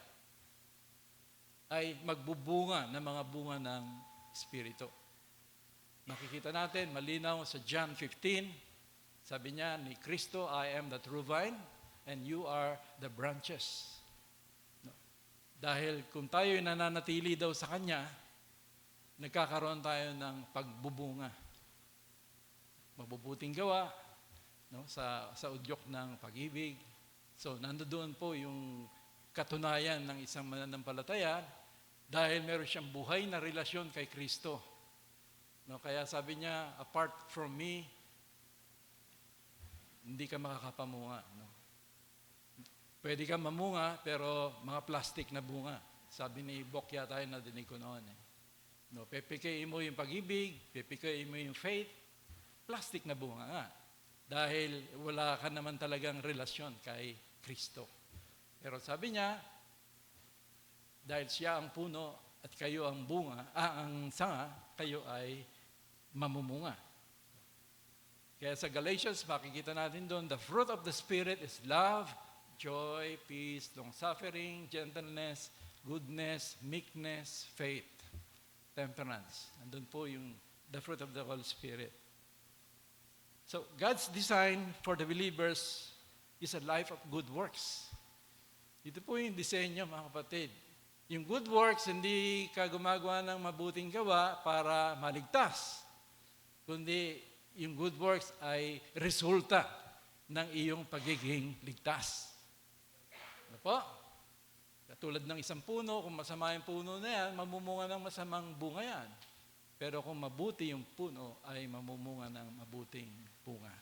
ay magbubunga ng mga bunga ng Espiritu. Makikita natin, malinaw sa John 15, sabi niya, ni Kristo, I am the true vine, and you are the branches. Dahil kung tayo nananatili daw sa Kanya, nagkakaroon tayo ng pagbubunga. Mabubuting gawa, sa udyok ng pag-ibig. So, nandoon po yung katunayan ng isang mananampalataya dahil meron siyang buhay na relasyon kay Kristo. Kaya sabi niya, apart from me, hindi ka makakapamunga. Pwede ka mamunga, pero mga plastic na bunga. Sabi ni Bokya tayo na dinig ko noon. Pepikain mo yung pag-ibig, pepikain mo yung faith, plastic na bunga nga. Dahil wala ka naman talagang relasyon kay Kristo. Pero sabi niya, dahil siya ang puno at kayo ang bunga, ang sanga, kayo ay mamumunga. Kaya sa Galatians, makikita natin doon, the fruit of the Spirit is love, joy, peace, long-suffering, gentleness, goodness, meekness, faith, temperance. Nandun po yung the fruit of the Holy Spirit. So, God's design for the believers is a life of good works. Ito po yung disenyo, mga kapatid. Yung good works, hindi ka gumagawa ng mabuting gawa para maligtas. Kundi yung good works ay resulta ng iyong pagiging ligtas. Ano po? Katulad ng isang puno, kung masama yung puno na yan, mamumunga ng masamang bunga yan. Pero kung mabuti yung puno, ay mamumunga ng mabuting bunga.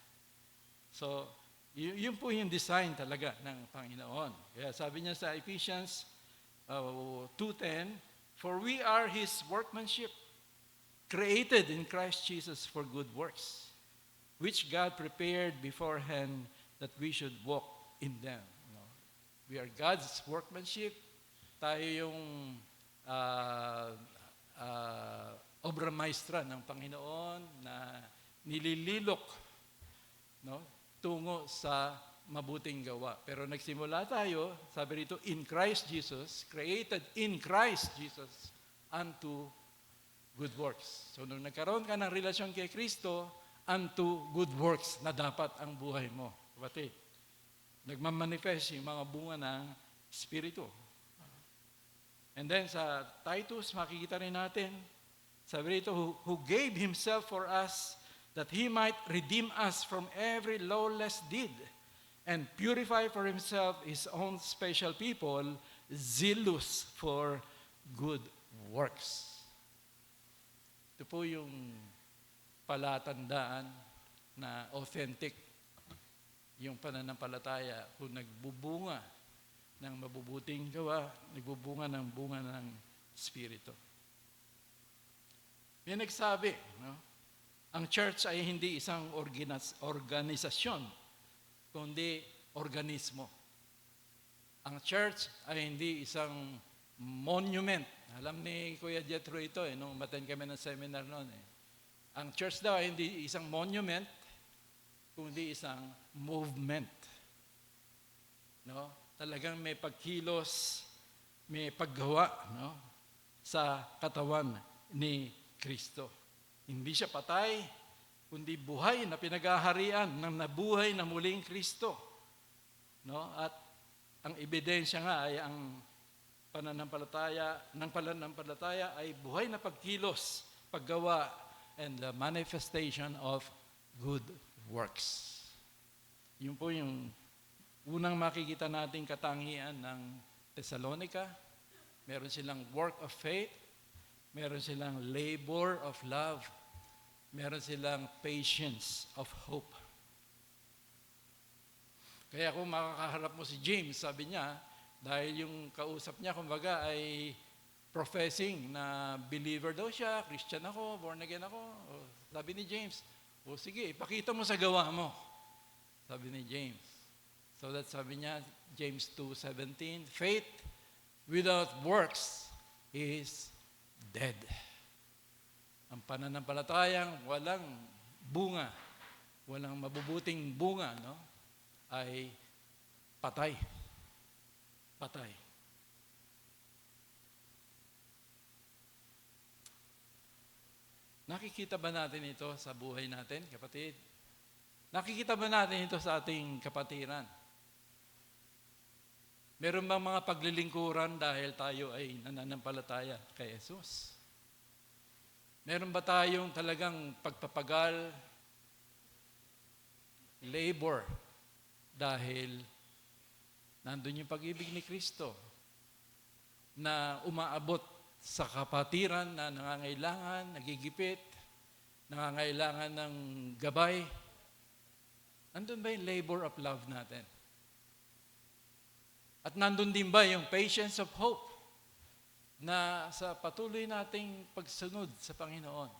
So, yun po yung design talaga ng Panginoon. Kaya sabi niya sa Ephesians 2:10, for we are His workmanship, created in Christ Jesus for good works, which God prepared beforehand that we should walk in them. We are God's workmanship. Tayo yung obra maestra ng Panginoon na nilililok tungo sa mabuting gawa. Pero nagsimula tayo, sabi rito, in Christ Jesus, created in Christ Jesus unto good works. So nung nagkaroon ka ng relasyon kay Kristo, unto good works na dapat ang buhay mo. Kapatid, nagmamanifest yung mga bunga ng Espiritu. And then sa Titus, makikita rin natin, sabi rito, who gave Himself for us that He might redeem us from every lawless deed and purify for Himself His own special people, zealous for good works. Ito po yung palatandaan na authentic yung pananampalataya kung nagbubunga ng mabubuting gawa, nagbubunga ng bunga ng Espiritu. May nagsabi, no? Ang church ay hindi isang organisasyon, kundi organismo. Ang church ay hindi isang monument. Alam ni Kuya Jethro ito, nung umattend kami ng seminar noon. Ang church daw ay hindi isang monument, kundi isang movement. No? Talagang may pagkilos, may paggawa, no? Sa katawan ni Kristo. Hindi siya patay, kundi buhay na pinagaharian ng nabuhay na muling Kristo. No? At ang ebidensya nga ay ang pananampalataya ay buhay na pagkilos, paggawa, and the manifestation of good works. Yun po yung unang makikita nating katangian ng Thessalonica. Meron silang work of faith, meron silang labor of love, meron silang patience of hope. Kaya kung makakaharap mo si James, sabi niya, dahil yung kausap niya, kumbaga, ay professing na believer daw siya, Christian ako, born again ako. Sabi ni James, sige, ipakita mo sa gawa mo. Sabi ni James. So that sabi niya, James 2:17, faith without works is dead. Ang pananampalatayang walang bunga, walang mabubuting bunga, no, ay patay. Patay. Nakikita ba natin ito sa buhay natin, kapatid? Nakikita ba natin ito sa ating kapatiran? Meron bang mga paglilingkuran dahil tayo ay nananampalataya kay Jesus? Meron ba tayong talagang pagpapagal, labor, dahil nandun yung pag-ibig ni Kristo na umaabot sa kapatiran na nangangailangan, nagigipit, nangangailangan ng gabay? Nandun ba yung labor of love natin? At nandun din ba yung patience of hope na sa patuloy nating pagsunod sa Panginoon,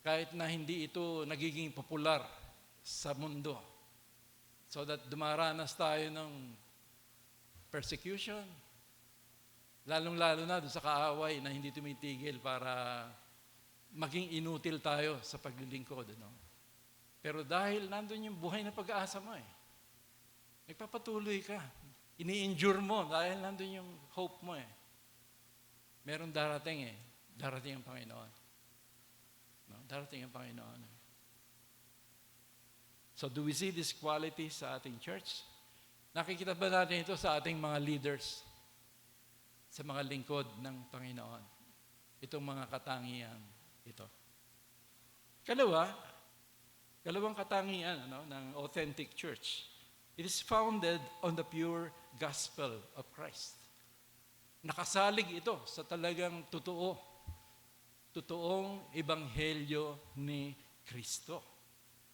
kahit na hindi ito nagiging popular sa mundo, so that dumaranas tayo ng persecution, lalong-lalo na doon sa kaaway na hindi tumitigil para maging inutil tayo sa paglilingkod. No? Pero dahil nandun yung buhay na pag-aasa mo, nagpapatuloy ka. Ini-endure mo dahil nandun yung hope mo. Meron darating Darating ang Panginoon. No? Darating ang Panginoon. So do we see this quality sa ating church? Nakikita ba natin ito sa ating mga leaders? Sa mga lingkod ng Panginoon? Itong mga katangian ito. Kalawang katangian ng authentic church. It is founded on the pure gospel of Christ. Nakasalig ito sa talagang totoong ebanghelyo ni Kristo.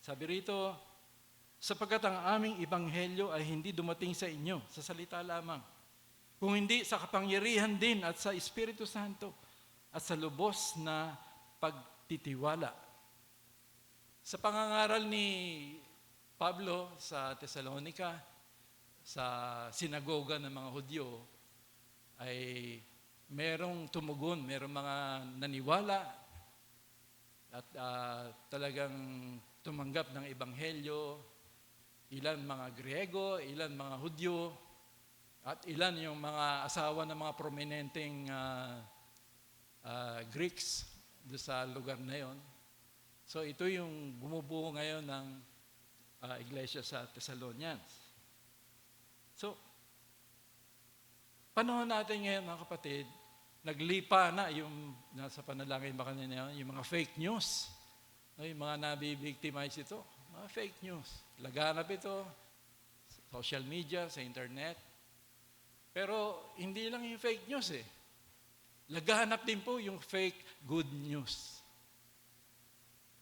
Sabi rito, sapagkat ang aming ebanghelyo ay hindi dumating sa inyo sa salita lamang, kung hindi sa kapangyarihan din at sa Espiritu Santo at sa lubos na pagtitiwala. Sa pangangaral ni Pablo sa Thessalonica, sa sinagoga ng mga Hudyo, ay merong tumugon, merong mga naniwala at talagang tumanggap ng ebanghelyo, ilan mga Griego, ilan mga Hudyo, at ilan yung mga asawa ng mga prominenteng Greeks doon sa lugar na yon. So ito yung bumubuo ngayon ng iglesia sa Thessalonians. So, panahon natin ngayon, mga kapatid, naglipa na yung nasa panalangin ba kanina yun, yung mga fake news. Yung mga nabibictimize ito, mga fake news. Laganap ito, social media, sa internet. Pero hindi lang yung fake news eh. Laganap din po yung fake good news.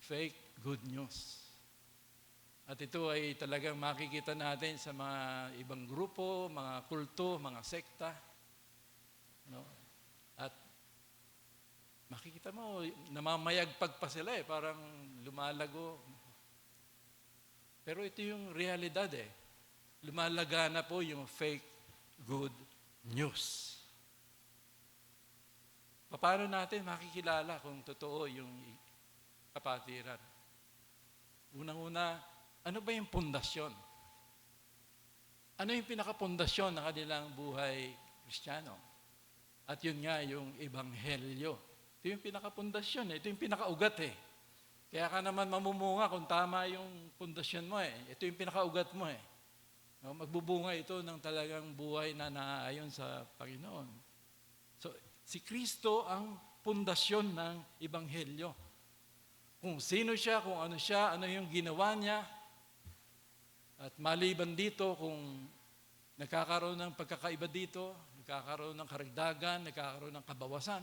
Fake good news. At ito ay talagang makikita natin sa mga ibang grupo, mga kulto, mga sekta. No? At makikita mo, namamayagpag pa sila eh, parang lumalago. Pero ito yung realidad eh. Lumalaga na po yung fake good news. Paano natin makikilala kung totoo yung kapatiran? Unang-una, ano ba yung pundasyon? Ano yung pinakapundasyon ng kanilang buhay Kristiyano? At yun nga yung Ebanghelyo. Ito yung pinakapundasyon, ito yung pinakaugat eh. Kaya ka naman mamumunga kung tama yung pundasyon mo eh. Ito yung pinakaugat mo eh. No, magbubunga ito ng talagang buhay na naaayon sa Panginoon. So, si Kristo ang pundasyon ng Ebanghelyo. Kung sino siya, kung ano siya, ano yung ginawa niya. At maliban dito, kung nagkakaroon ng pagkakaiba dito, nagkakaroon ng karagdagan, nagkakaroon ng kabawasan,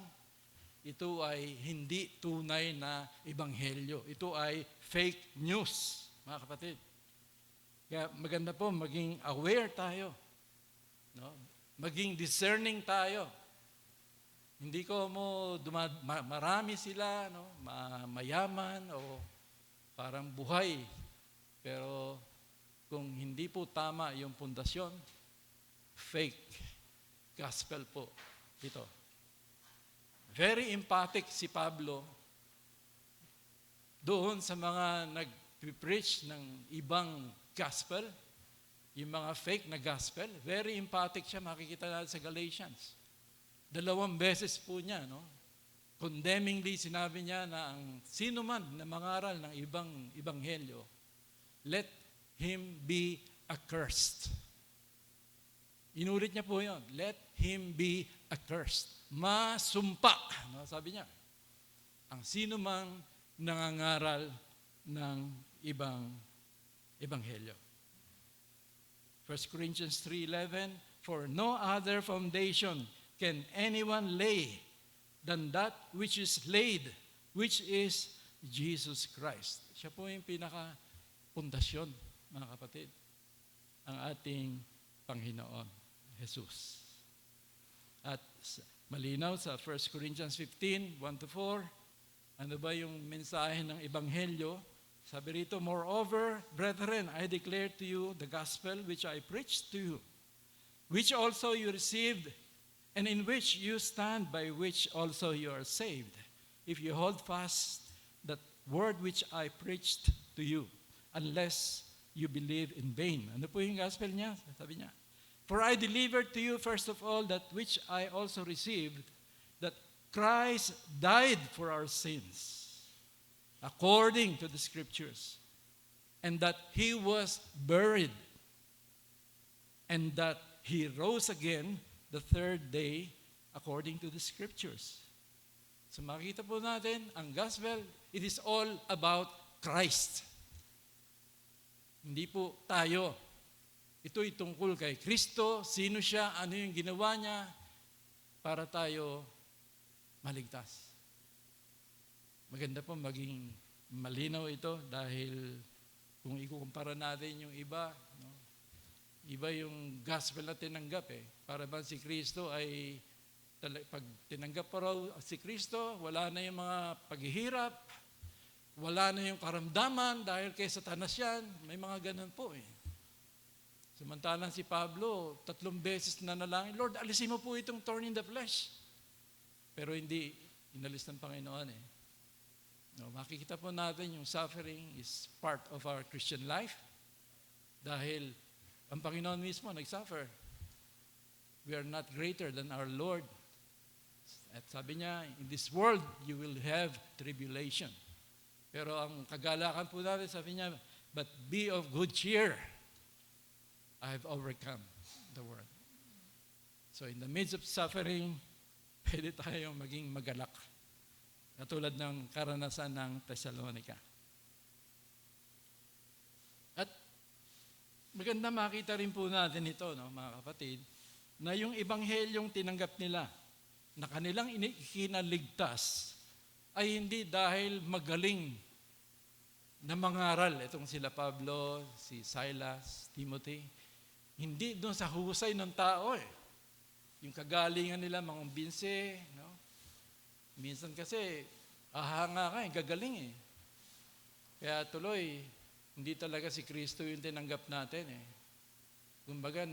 ito ay hindi tunay na Ebanghelyo. Ito ay fake news, mga kapatid. Kaya maganda po maging aware tayo. No? Maging discerning tayo. Hindi ko marami sila, no? Mayaman o parang buhay. Pero kung hindi po tama yung pundasyon, fake gospel po ito. Very emphatic si Pablo doon sa mga nag-preach ng ibang gospel, yung mga fake na gospel. Very emphatic siya, makikita natin sa Galatians. 2 beses po niya, no? Condemningly sinabi niya na ang sino man na mangaral ng ibang ebanghelyo, let him be accursed. Inulit niya po yun. Let him be accursed. Masumpa. No? Sabi niya, ang sino mang nangangaral ng ibang ebanghelyo. 1 Corinthians 3:11, for no other foundation can anyone lay than that which is laid, which is Jesus Christ. Siya po yung pinaka-pundasyon, mga kapatid, ang ating Panginoon, Jesus. At malinaw sa 1 Corinthians 15:1-4, ano ba yung mensahe ng Ebanghelyo? Sabi rito, moreover, brethren, I declare to you the gospel which I preached to you, which also you received, and in which you stand, by which also you are saved, if you hold fast that word which I preached to you, unless you believe in vain. Ano po yung gospel niya? Sabi niya, for I delivered to you first of all that which I also received, that Christ died for our sins, according to the Scriptures, and that He was buried, and that He rose again the third day, according to the Scriptures. So makita po natin, ang gospel, it is all about Christ. Hindi po tayo. Ito'y tungkol kay Kristo, sino siya, ano yung ginawa niya, para tayo maligtas. Maganda po maging malinaw ito dahil kung ikukumpara natin yung iba, no? Iba yung gospel na tinanggap eh. Para ba si Kristo ay, pag tinanggap pa raw si Kristo, wala na yung mga paghihirap, wala na yung karamdaman dahil kay Satanas yan. May mga ganun po eh. Samantalang si Pablo, 3 beses na nalangin, Lord, alisin mo po itong thorn in the flesh. Pero hindi, inalis ng Panginoon eh. No, makikita po natin yung suffering is part of our Christian life dahil ang Panginoon mismo nag-suffer. We are not greater than our Lord. At sabi niya, in this world, you will have tribulation. Pero ang kagalakan po natin, sabi niya, but be of good cheer. I've overcome the world. So in the midst of suffering, pwede tayong maging magalak. Katulad ng karanasan ng Thessalonica. At maganda makita rin po natin ito, no, mga kapatid, na yung ebanghelyong tinanggap nila, na kanilang ikinaligtas, ay hindi dahil magaling na mangaral. Itong sila Pablo, si Silas, Timothy. Hindi doon sa husay ng tao eh. Yung kagalingan nila, mangumbinse, no? Minsan kasi, ahanga ka eh, gagaling eh. Kaya tuloy, hindi talaga si Kristo yung tinanggap natin eh. Kumbaga,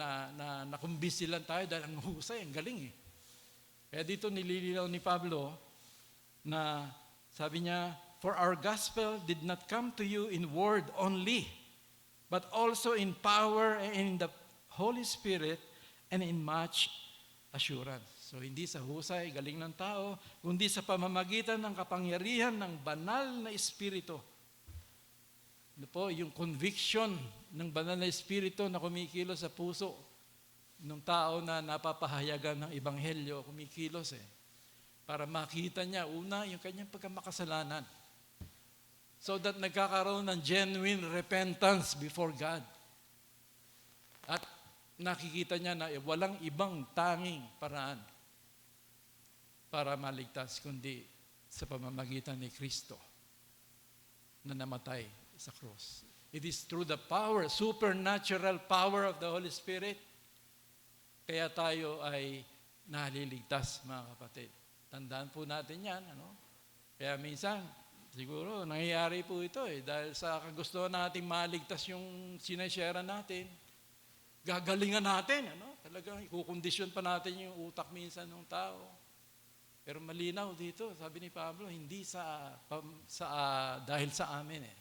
nakumbisi lang tayo dahil ang husay, ang galing eh. Kaya dito nililinaw ni Pablo na sabi niya, for our gospel did not come to you in word only, but also in power and in the Holy Spirit and in much assurance. So hindi sa husay, galing ng tao, kundi sa pamamagitan ng kapangyarihan ng banal na Espiritu. Ano po, yung conviction ng banal na Espiritu na kumikilos sa puso ng tao na napapahayagan ng Ebanghelyo, kumikilos eh. Para makita niya, una, yung kanyang pagkamakasalanan. So that nagkakaroon ng genuine repentance before God. At nakikita niya na walang ibang tanging paraan para maligtas kundi sa pamamagitan ni Kristo na namatay sa cross. It is through the power, supernatural power of the Holy Spirit, kaya tayo ay naliligtas, mga kapatid. Tandaan po natin yan. Ano? Kaya minsan, siguro, nangyayari po ito eh. Dahil sa kagustuhan nating maligtas yung sinashare natin, gagalingan natin. Ano? Talagang ikukondisyon pa natin yung utak minsan ng tao. Pero malinaw dito, sabi ni Pablo, hindi dahil sa amin eh.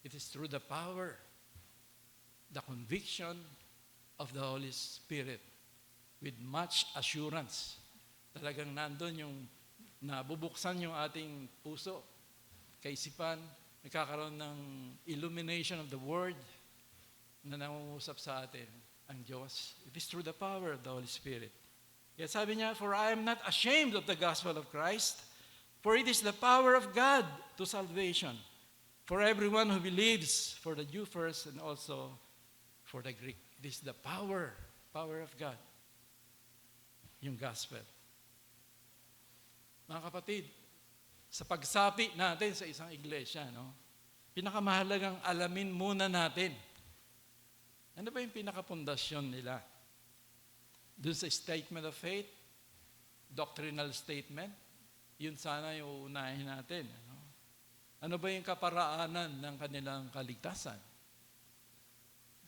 It is through the power, the conviction of the Holy Spirit with much assurance. Talagang nandun yung nabubuksan yung ating puso, kaisipan, nagkakaroon ng illumination of the Word na nangungusap sa atin ang Diyos. It is through the power of the Holy Spirit. Kaya sabi niya, for I am not ashamed of the gospel of Christ, for it is the power of God to salvation, for everyone who believes, for the Jew first and also for the Greek. It is the power of God, yung gospel. Mga kapatid, sa pagsapi natin sa isang iglesia, no, pinakamahalagang alamin muna natin. Ano ba yung pinakapundasyon nila? Doon sa statement of faith, doctrinal statement, yun sana yung uunahin natin. Ano ba yung kaparaanan ng kanilang kaligtasan?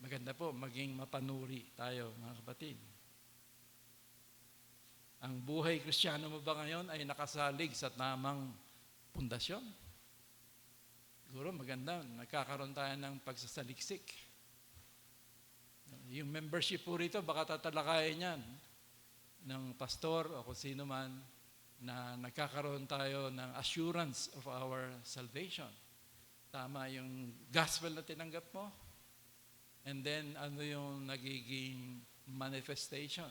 Maganda po, maging mapanuri tayo, mga kapatid. Ang buhay Kristiyano mo ba ngayon ay nakasalig sa tamang pundasyon? Siguro maganda, nagkakaroon tayo ng pagsasaliksik. Yung membership po rito, baka tatalakayin yan ng pastor o kung sino man na nagkakaroon tayo ng assurance of our salvation. Tama yung gospel na tinanggap mo. And then, ano yung nagiging manifestation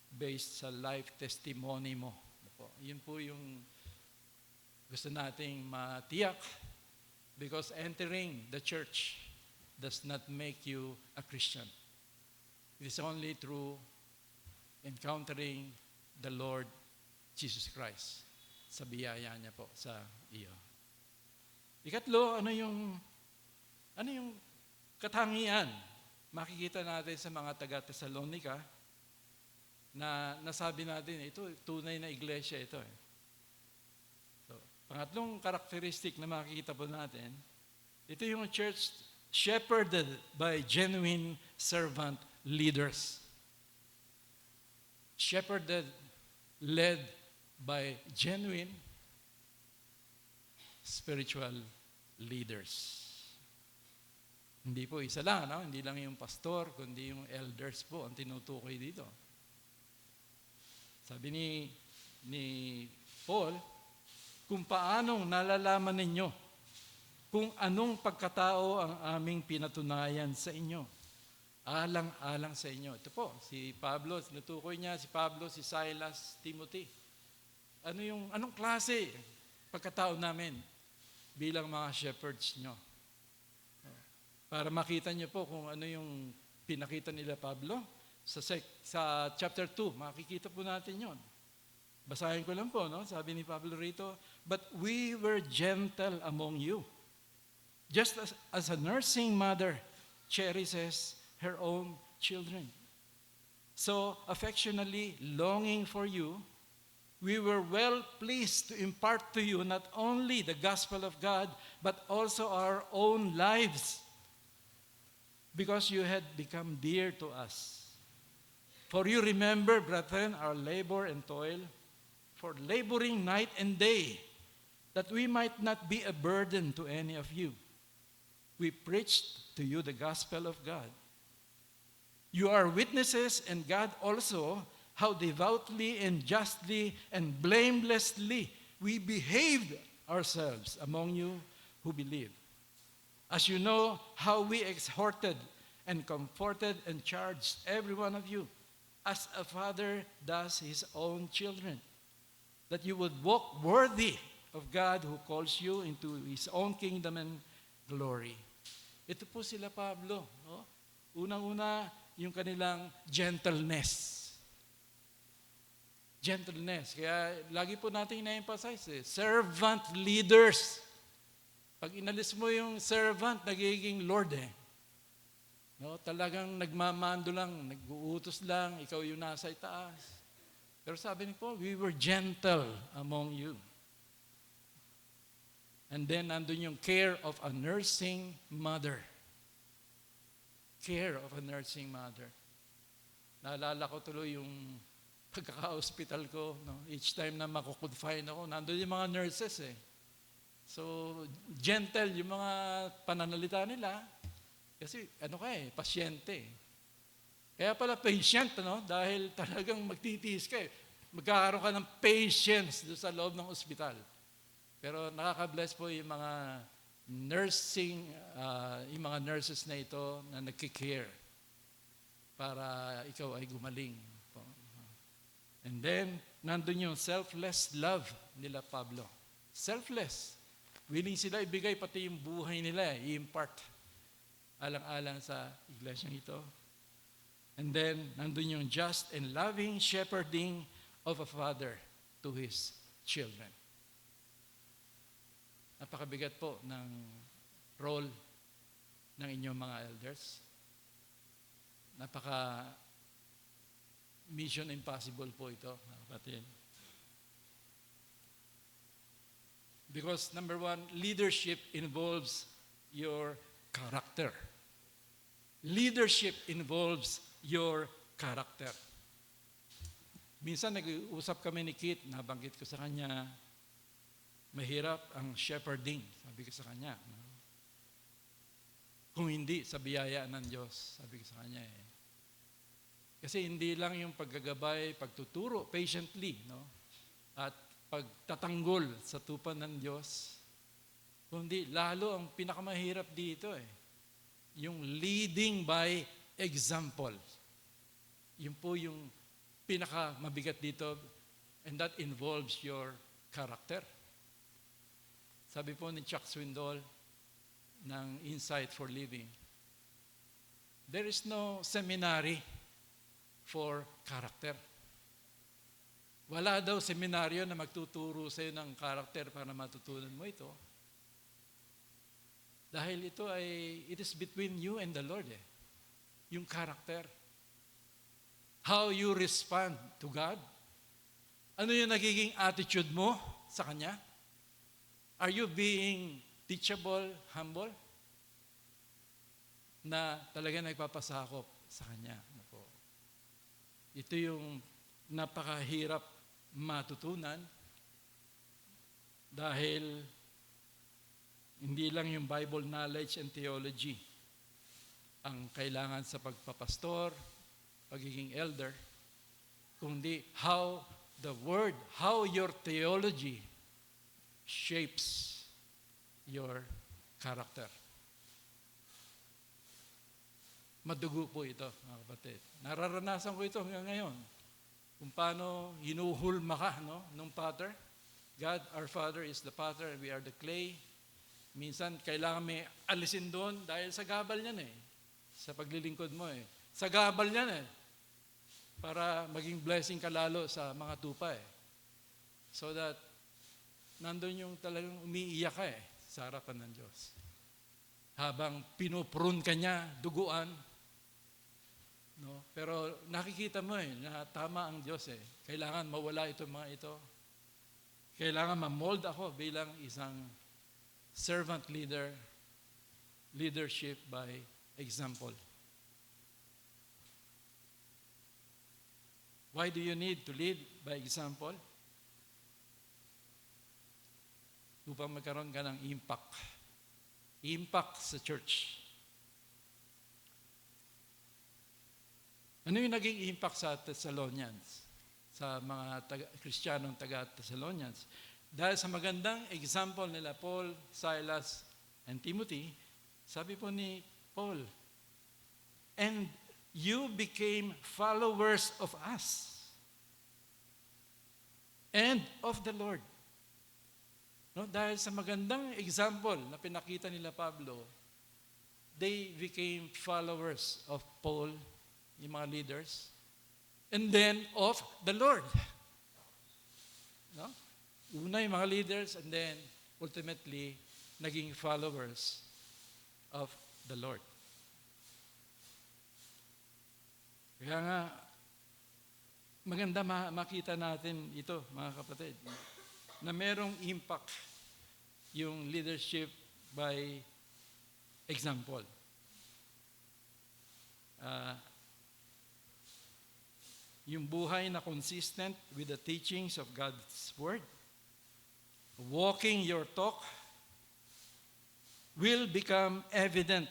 based sa life testimony mo. Yun po yung gusto nating matiyak because entering the church does not make you a Christian. It is only through encountering the Lord Jesus Christ sa biyaya niya po sa iyo. Ikatlo, ano yung katangian makikita natin sa mga taga-Thessalonica na nasabi natin, ito, tunay na iglesia ito. So, pangatlong karakteristik na makikita po natin, ito yung church shepherded by genuine servant leaders. Shepherded, led by genuine spiritual leaders. Hindi po isa lang, no? Hindi lang yung pastor, kundi yung elders po ang tinutukoy dito. Sabi ni Paul, kung paanong nalalaman ninyo kung anong pagkatao ang aming pinatunayan sa inyo alang-alang sa inyo. Ito po, si Pablo, sinutukoy niya si Pablo, si Silas, Timothy. Anong klase pagkatao namin bilang mga shepherds nyo? Para makita niyo po kung ano yung pinakita nila Pablo sa chapter 2, makikita po natin yon. Basahin ko lang po, no? Sabi ni Pablo rito, "But we were gentle among you, just as a nursing mother cherishes her own children. So affectionately longing for you, we were well pleased to impart to you not only the gospel of God, but also our own lives, because you had become dear to us. For you remember, brethren, our labor and toil, for laboring night and day, that we might not be a burden to any of you. We preached to you the gospel of God. You are witnesses, and God also, how devoutly and justly and blamelessly we behaved ourselves among you who believe. As you know, how we exhorted and comforted and charged every one of you, as a father does his own children, that you would walk worthy of God who calls you into His own kingdom and glory." Ito po sila Pablo. No? Unang-una, yung kanilang gentleness. Gentleness. Kaya lagi po natin na-emphasize, servant leaders. Pag inalis mo yung servant, nagiging Lord eh. No, talagang nagmamando lang, nag-uutos lang, ikaw yung nasa itaas. Pero sabi ni Paul, we were gentle among you. And then nandun yung care of a nursing mother. Care of a nursing mother. Naalala ko tuloy yung pagkaka-hospital ko. No? Each time na mako-confine ako, nandun yung mga nurses eh. So, gentle yung mga pananalita nila. Kasi pasyente eh. Kaya pala patient, no? Dahil talagang magtitiis ka eh. Magkakaroon ka ng patience doon sa loob ng ospital. Pero nakaka-bless po yung mga yung mga nurses na ito na nagkikare para ikaw ay gumaling. And then, nandun yung selfless love nila Pablo. Selfless. Willing sila ibigay pati yung buhay nila, i-impart. Alang-alang sa iglesyang ito. And then, nandun yung just and loving shepherding of a father to his children. Napakabigat po ng role ng inyong mga elders. Mission impossible po ito, mga kapatid. Because number one, leadership involves your character. Leadership involves your character. Minsan nag-uusap kami ni Kit, nabanggit ko sa kanya, mahirap ang shepherding, sabi ko sa kanya. Kung hindi, sa biyaya ng Diyos, sabi ko sa kanya eh. Kasi hindi lang yung paggagabay, pagtuturo, patiently, no? At pagtatanggol sa tupan ng Diyos, kundi lalo ang pinakamahirap dito eh. Yung leading by example. Yun po yung pinakamabigat dito, and that involves your character. Sabi po ni Chuck Swindoll ng Insight for Living, there is no seminary for character. Wala daw seminaryo na magtuturo sa iyo ng character para matutunan mo ito. Dahil ito it is between you and the Lord eh. Yung character. How you respond to God. Ano yung nagiging attitude mo sa Kanya? Are you being teachable, humble? Na talaga nagpapasakop sa Kanya. Ito yung napakahirap matutunan dahil hindi lang yung Bible knowledge and theology ang kailangan sa pagpapastor, pagiging elder, kundi how the Word, how your theology shapes your character. madugo po ito, mga kapatid. Nararanasan ko ito hanggang ngayon. Kung paano hinuhulma ka, no, nung potter. God, our Father, is the potter, and we are the clay. Minsan, kailangan may alisin doon dahil sa gabal niyan eh. Sa paglilingkod mo eh. Sa gabal niyan eh. Para maging blessing ka lalo sa mga tupa eh. So that, nandun yung talagang umiiyak ka eh, sa harapan ng Diyos. Habang pinuprun ka niya, duguan. No? Pero nakikita mo eh, na tama ang Diyos eh. Kailangan mawala itong mga ito. Kailangan ma-mold ako bilang isang servant leader, leadership by example. Why do you need to lead by example? Upang magkaroon ka ng impact. Impact sa church. Ano yung naging impact sa Thessalonians? Sa mga Kristiyanong taga-Thessalonians? Dahil sa magandang example nila Paul, Silas, and Timothy, sabi po ni Paul, and you became followers of us and of the Lord. No, dahil sa magandang example na pinakita nila Pablo, they became followers of Paul, yung mga leaders, and then of the Lord. No? Una yung mga leaders, and then ultimately, naging followers of the Lord. Kaya nga, maganda makita natin ito, mga kapatid, na merong impact yung leadership by example. Yung buhay na consistent with the teachings of God's Word, walking your talk, will become evident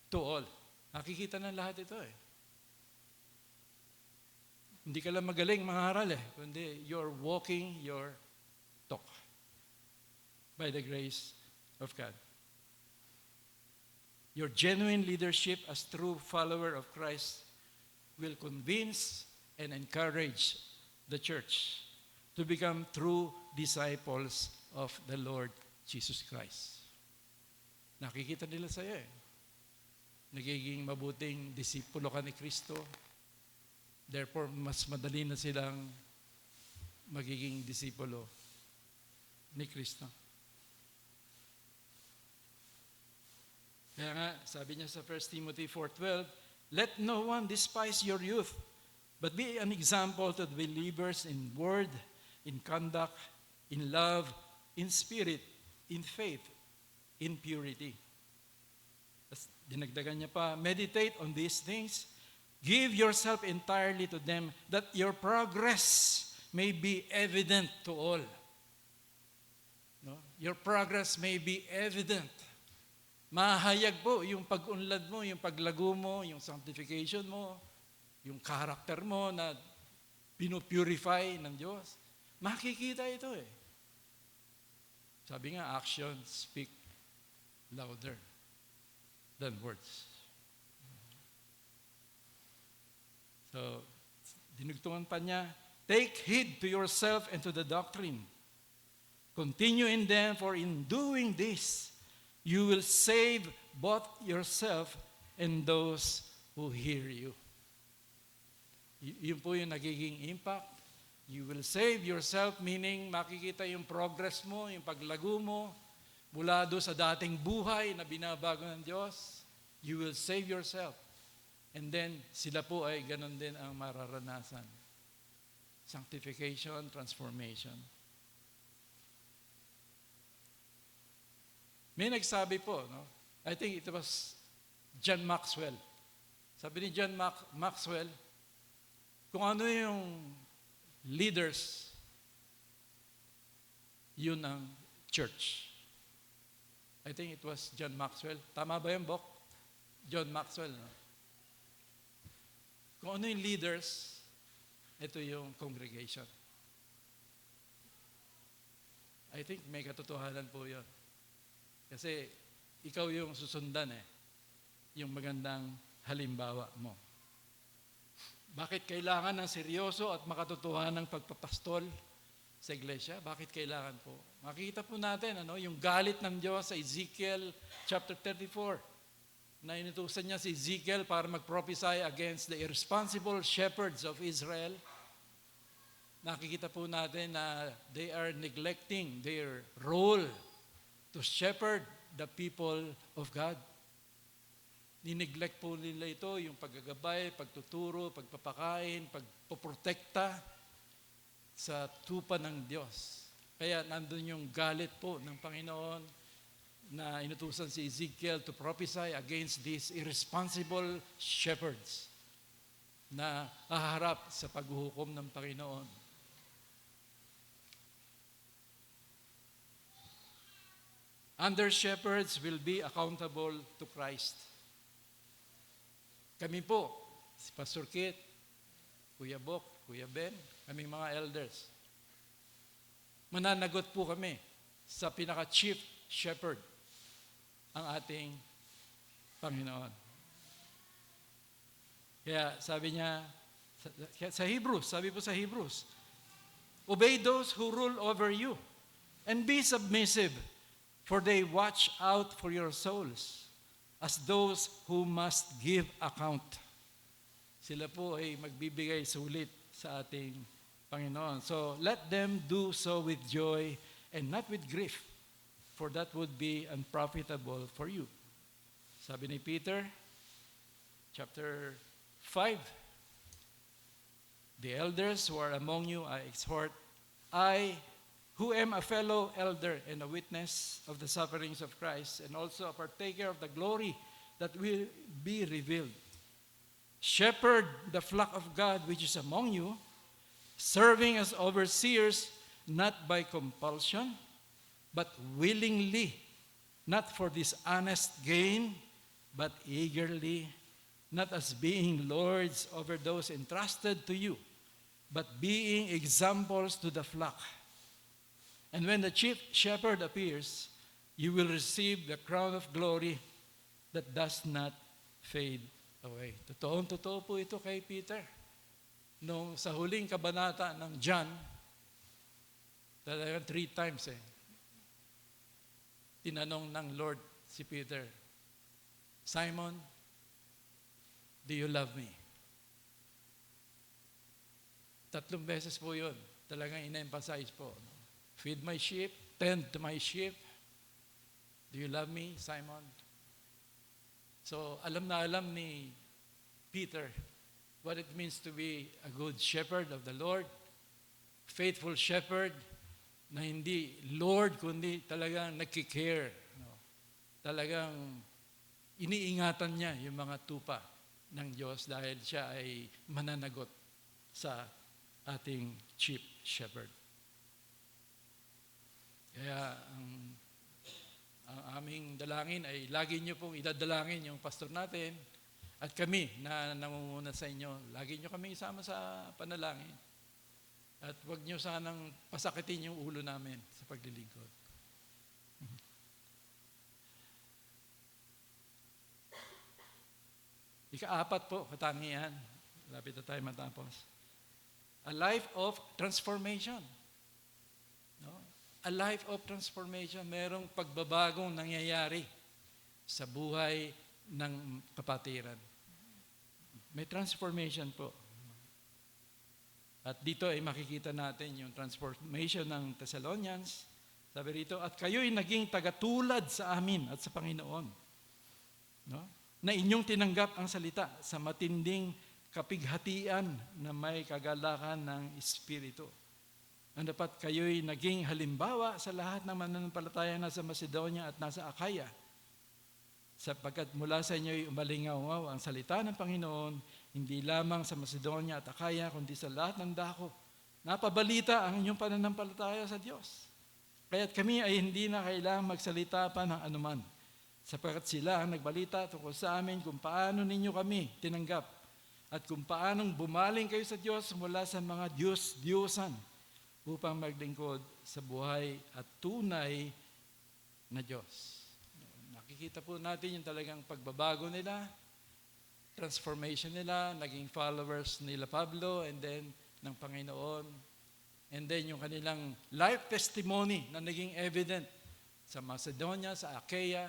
to all. Nakikita ng lahat ito eh. Hindi ka lang magaling mangaral eh, kundi you're walking your talk by the grace of God. Your genuine leadership as true follower of Christ will convince and encourage the church to become true disciples of the Lord Jesus Christ. Nakikita nila sa iyo eh. Nagiging mabuting disipulo ka ni Kristo. Therefore, mas madali na silang magiging disipulo ni Kristo. Kaya nga, sabi niya sa 1 Timothy 4:12, let no one despise your youth, but be an example to the believers in word, in conduct, in love, in spirit, in faith, in purity. Tapos dinagdagan niya pa, meditate on these things, give yourself entirely to them, that your progress may be evident to all. No? Your progress may be evident. Mahayag po yung pag-unlad mo, yung paglago mo, yung sanctification mo, yung character mo na pinupurify ng Diyos. Makikita ito eh. Sabi nga, actions speak louder than words. So, dinugtungan pa niya, take heed to yourself and to the doctrine. Continue in them, for in doing this, you will save both yourself and those who hear you. Yun po yung nagiging impact. You will save yourself, meaning makikita yung progress mo, yung paglago mo, mula doon sa dating buhay na binabago ng Diyos. You will save yourself. And then, sila po ay ganun din ang mararanasan. Sanctification, transformation. May nagsabi po, no? I think it was John Maxwell. Sabi ni John Maxwell, kung ano yung leaders, yun ang church. I think it was John Maxwell. Tama ba yung Bok? John Maxwell, no? Kung ano yung leaders, ito yung congregation. I think may katotohanan po yun. Kasi ikaw yung susundan eh. Yung magandang halimbawa mo. Bakit kailangan ng seryoso at makatotohanang pagpapastol sa iglesia? Bakit kailangan po? Makikita po natin yung galit ng Diyos sa Ezekiel chapter 34 na inutusan niya si Ezekiel para mag-prophesy against the irresponsible shepherds of Israel. Nakikita po natin na they are neglecting their role to shepherd the people of God. Nineglect po nila ito, yung paggagabay, pagtuturo, pagpapakain, pagpoprotekta sa tupa ng Diyos. Kaya nandun yung galit po ng Panginoon na inutusan si Ezekiel to prophesy against these irresponsible shepherds na haharap sa paghuhukom ng Panginoon. Under shepherds will be accountable to Christ. Kami po, si Pastor Kit, Kuya Bok, Kuya Ben, kaming mga elders, mananagot po kami sa pinaka-chief shepherd, ang ating Panginoon. Kaya sabi niya, sa Hebrews, sabi po sa Hebrews, obey those who rule over you and be submissive, for they watch out for your souls as those who must give account. Sila po ay magbibigay sulit sa ating Panginoon. So let them do so with joy and not with grief, for that would be unprofitable for you. Sabi ni Peter, chapter 5, the elders who are among you I exhort, I, who am a fellow elder and a witness of the sufferings of Christ, and also a partaker of the glory that will be revealed. Shepherd the flock of God which is among you, serving as overseers, not by compulsion, but willingly, not for dishonest gain, but eagerly, not as being lords over those entrusted to you, but being examples to the flock. And when the chief shepherd appears, you will receive the crown of glory that does not fade away. Totoo po ito kay Peter. Nung sa huling kabanata ng John, talagang 3 times tinanong ng Lord si Peter, Simon, do you love me? 3 beses po yun. Talagang ina-emphasize po. Feed my sheep, tend to my sheep. Do you love me, Simon? So, alam na alam ni Peter what it means to be a good shepherd of the Lord, faithful shepherd na hindi Lord, kundi talagang nagkikare. Talagang iniingatan niya yung mga tupa ng Diyos dahil siya ay mananagot sa ating chief shepherd. Kaya ang aming dalangin ay lagi niyo pong idadalangin yung pastor natin at kami na nangunguna sa inyo. Lagi niyo kami isama sa panalangin. At huwag niyo sanang pasakitin yung ulo namin sa paglilingkod. Ika-4 po, katangian. Lapit na tayo matapos. A life of transformation. No? A life of transformation. Merong pagbabagong nangyayari sa buhay ng kapatiran. May transformation po. At dito ay makikita natin yung transformation ng Thessalonians. Sabi rito, at kayo'y naging tagatulad sa amin at sa Panginoon. No? Na inyong tinanggap ang salita sa matinding kapighatian na may kagalakan ng Espiritu. Ang dapat kayo'y naging halimbawa sa lahat ng mananampalataya na sa Macedonia at nasa Akaya. Sapagkat mula sa inyo'y umalingaw ang salita ng Panginoon, hindi lamang sa Macedonia at Akaya, kundi sa lahat ng dako. Napabalita ang inyong pananampalataya sa Diyos. Kaya't kami ay hindi na kailangang magsalita pa ng anuman. Sapagkat sila ang nagbalita tungkol sa amin kung paano ninyo kami tinanggap at kung paanong bumaling kayo sa Diyos mula sa mga Diyos-Diyosan upang maglingkod sa buhay at tunay na Diyos. Nakikita po natin yung talagang pagbabago nila transformation nila, naging followers nila Pablo, and then ng Panginoon. And then yung kanilang life testimony na naging evident sa Macedonia, sa Achaia,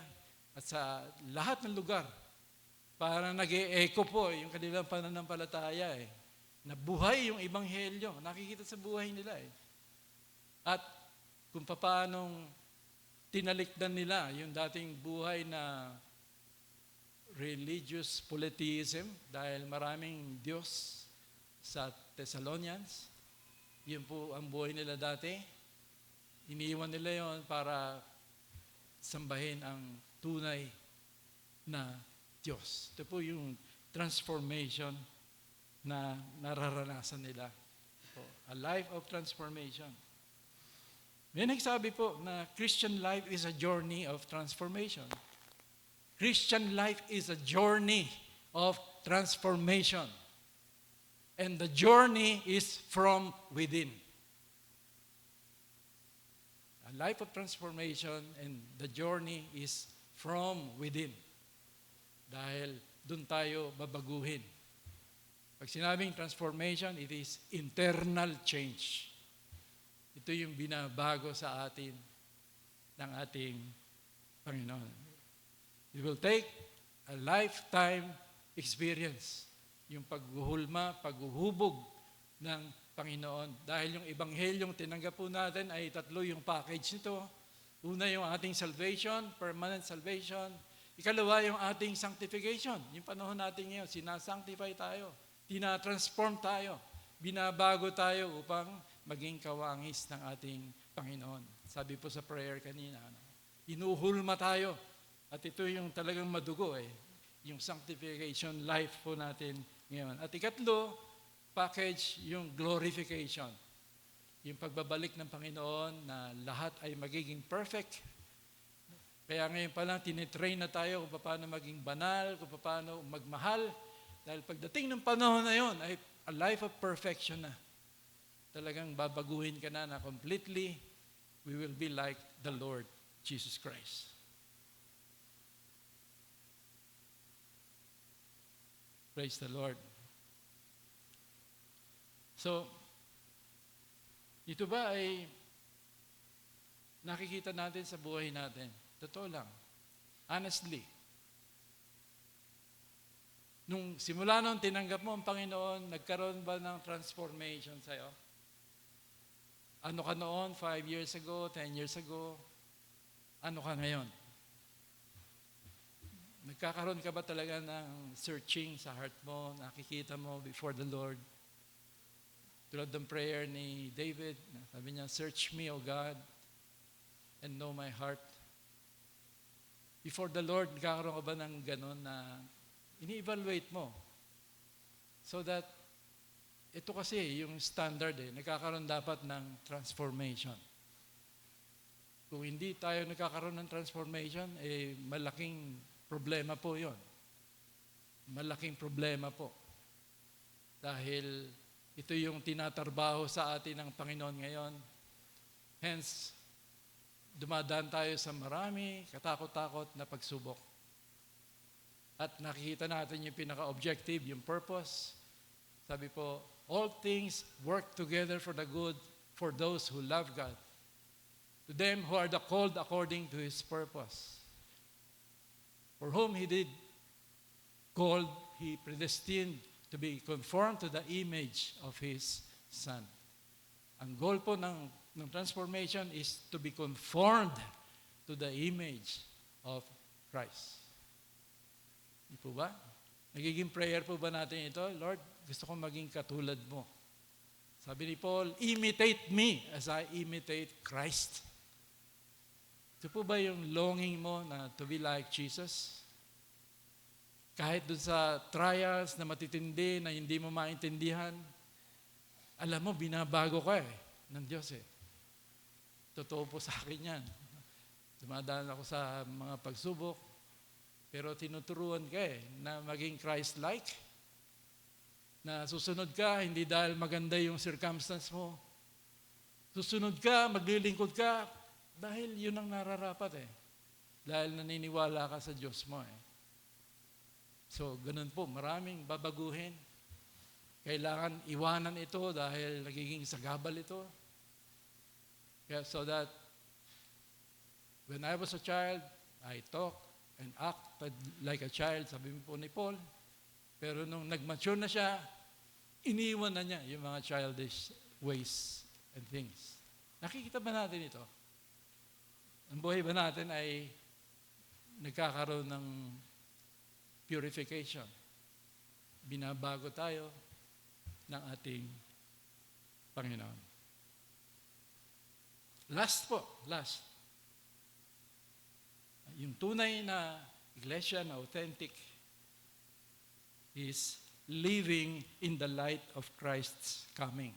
at sa lahat ng lugar. Para nag-e-echo po yung kanilang pananampalataya eh. Nabuhay yung ebanghelyo. Nakikita sa buhay nila eh. At kung paanong tinalikdan nila yung dating buhay na religious polytheism dahil maraming Diyos sa Thessalonians. Yun po ang buhay nila dati. Iniiwan nila yon para sambahin ang tunay na Diyos. Ito po yung transformation na nararanasan nila. Ito, a life of transformation. May nagsabi po na Christian life is a journey of transformation. Christian life is a journey of transformation. And the journey is from within. A life of transformation and the journey is from within. Dahil doon tayo babaguhin. Pag sinabing transformation, it is internal change. Ito yung binabago sa atin ng ating Panginoon. It will take a lifetime experience. Yung paghuhulma, paghuhubog ng Panginoon. Dahil yung ebanghelyong tinanggap po natin ay tatlo yung package nito. Una yung ating salvation, permanent salvation. Ikalawa yung ating sanctification. Yung panahon natin ngayon, sinasanctify tayo. Tinatransform tayo. Binabago tayo upang maging kawangis ng ating Panginoon. Sabi po sa prayer kanina, inuhulma tayo. At ito yung talagang madugo yung sanctification life po natin ngayon. At ikatlo, package yung glorification. Yung pagbabalik ng Panginoon na lahat ay magiging perfect. Kaya ngayon pa lang, tinitrain na tayo kung paano maging banal, kung paano magmahal. Dahil pagdating ng panahon na yon ay a life of perfection na. Talagang babaguhin ka na completely, we will be like the Lord Jesus Christ. Praise the Lord. So, ito ba ay nakikita natin sa buhay natin? Totoo lang. Honestly. Nung simula nung tinanggap mo ang Panginoon, nagkaroon ba ng transformation sa'yo? Ano ka noon 5 years ago, 10 years ago? Ano ka ngayon? Nagkakaroon ka ba talaga ng searching sa heart mo, nakikita mo before the Lord? Tulad ng prayer ni David, sabi niya, search me, O God, and know my heart. Before the Lord, nagkakaroon ka ba ng gano'n na ini-evaluate mo? So that, ito kasi yung standard nagkakaroon dapat ng transformation. Kung hindi tayo nagkakaroon ng transformation, malaking problema po yon. Malaking problema po. Dahil ito yung tinatrabaho sa atin ng Panginoon ngayon. Hence, dumadaan tayo sa marami, katakot-takot na pagsubok. At nakikita natin yung pinaka-objective, yung purpose. Sabi po, all things work together for the good for those who love God. To them who are the called according to His purpose. For whom He did called, He predestined to be conformed to the image of His Son. Ang goal po ng transformation is to be conformed to the image of Christ. Di po ba? Nagiging prayer po ba natin ito? Lord, gusto kong maging katulad mo. Sabi ni Paul, imitate me as I imitate Christ. Ito po ba yung longing mo na to be like Jesus? Kahit dun sa trials na matitindi, na hindi mo maintindihan, alam mo, binabago ka ng Diyos Totoo po sa akin yan. Dumadaan ako sa mga pagsubok, pero tinuturuan ka na maging Christ-like. Na susunod ka, hindi dahil maganda yung circumstance mo. Susunod ka, maglilingkod ka, dahil yun ang nararapat Dahil naniniwala ka sa Diyos mo So, ganun po, maraming babaguhin. Kailangan iwanan ito dahil nagiging sagabal ito. Kaya so that when I was a child, I talked and acted like a child, sabi po ni Paul. Pero nung nag-mature na siya, iniwan na niya yung mga childish ways and things. Nakikita ba natin ito? Ang buhay ba natin ay nagkakaroon ng purification? Binabago tayo ng ating Panginoon. Last. Yung tunay na iglesia na authentic is living in the light of Christ's coming.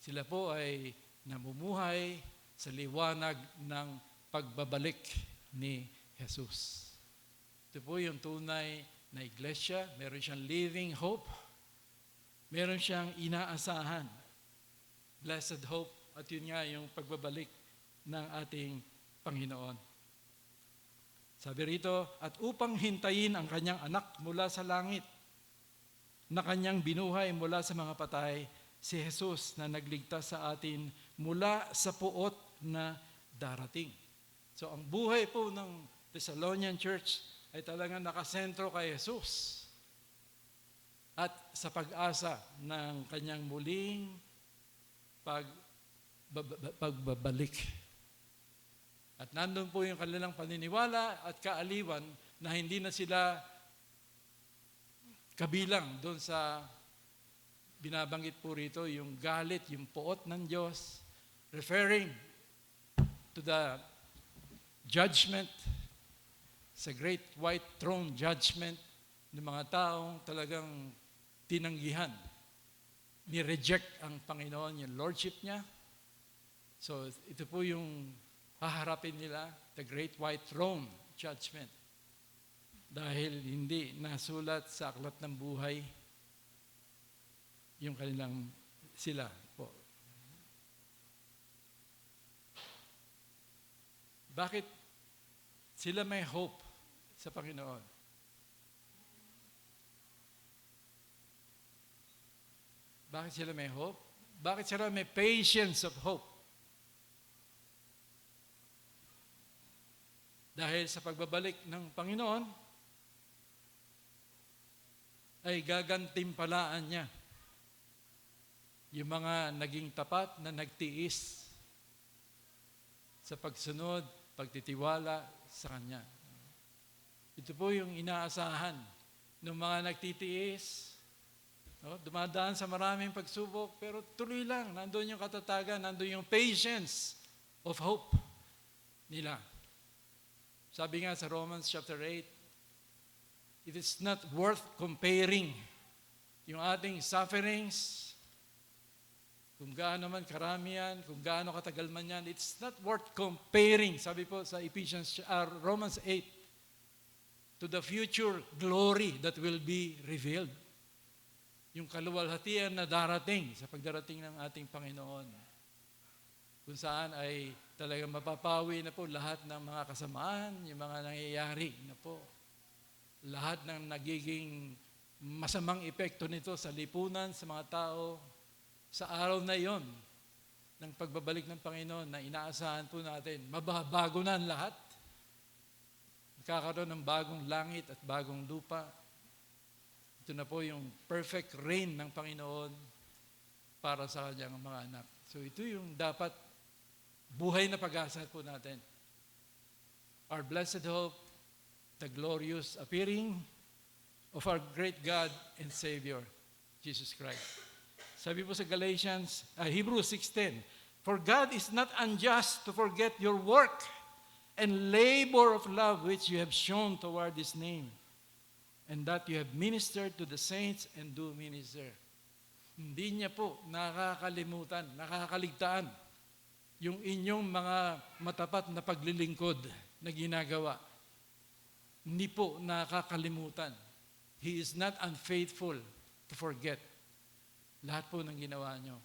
Sila po ay namumuhay sa liwanag ng pagbabalik ni Jesus. Ito po yung tunay na iglesia. Meron siyang living hope. Meron siyang inaasahan. Blessed hope. At yun nga yung pagbabalik ng ating Panginoon. Sabi rito, at upang hintayin ang kanyang anak mula sa langit, na kanyang binuhay mula sa mga patay, si Jesus na nagligtas sa atin mula sa puot na darating. So ang buhay po ng Thessalonian Church ay talagang nakasentro kay Jesus. At sa pag-asa ng kanyang muling pagbabalik. At nandun po yung kanilang paniniwala at kaaliwan na hindi na sila kabilang doon sa binabanggit po rito, yung galit, yung puot ng Diyos, referring to the judgment, sa great white throne judgment ng mga taong talagang tinanggihan, ni-reject ang Panginoon, yung lordship niya. So ito po yung haharapin nila, the great white throne judgment. Dahil hindi nasulat sa aklat ng buhay yung kanilang sila po. Bakit sila may hope sa Panginoon? Bakit sila may hope? Bakit sila may patience of hope? Dahil sa pagbabalik ng Panginoon, ay gagantimpalaan niya yung mga naging tapat na nagtiis sa pagsunod, pagtitiwala sa Kanya. Ito po yung inaasahan ng mga nagtitiis. No? Dumadaan sa maraming pagsubok, pero tuloy lang. Nandun yung katatagan, nandun yung patience of hope nila. Sabi nga sa Romans chapter 8, it is not worth comparing yung ating sufferings, kung gaano man karamihan, kung gaano katagal man yan, it's not worth comparing, sabi po sa Romans 8, to the future glory that will be revealed. Yung kaluwalhatian na darating sa pagdarating ng ating Panginoon, kung saan ay talagang mapapawi na po lahat ng mga kasamaan, yung mga nangyayari na po. Lahat ng nagiging masamang epekto nito sa lipunan, sa mga tao, sa araw na iyon ng pagbabalik ng Panginoon na inaasahan po natin, mababago na ang lahat. Magkakaroon ng bagong langit at bagong lupa. Ito na po yung perfect reign ng Panginoon para sa kanyang mga anak. So ito yung dapat buhay na pag-asa po natin. Our blessed hope, the glorious appearing of our great God and Savior, Jesus Christ. Sabi po sa Hebrews 6:10, for God is not unjust to forget your work and labor of love which you have shown toward His name, and that you have ministered to the saints and do minister. Hindi niya po nakakalimutan, nakakaligtaan yung inyong mga matapat na paglilingkod na ginagawa. Hindi po nakakalimutan. He is not unfaithful to forget lahat po ng ginawa nyo.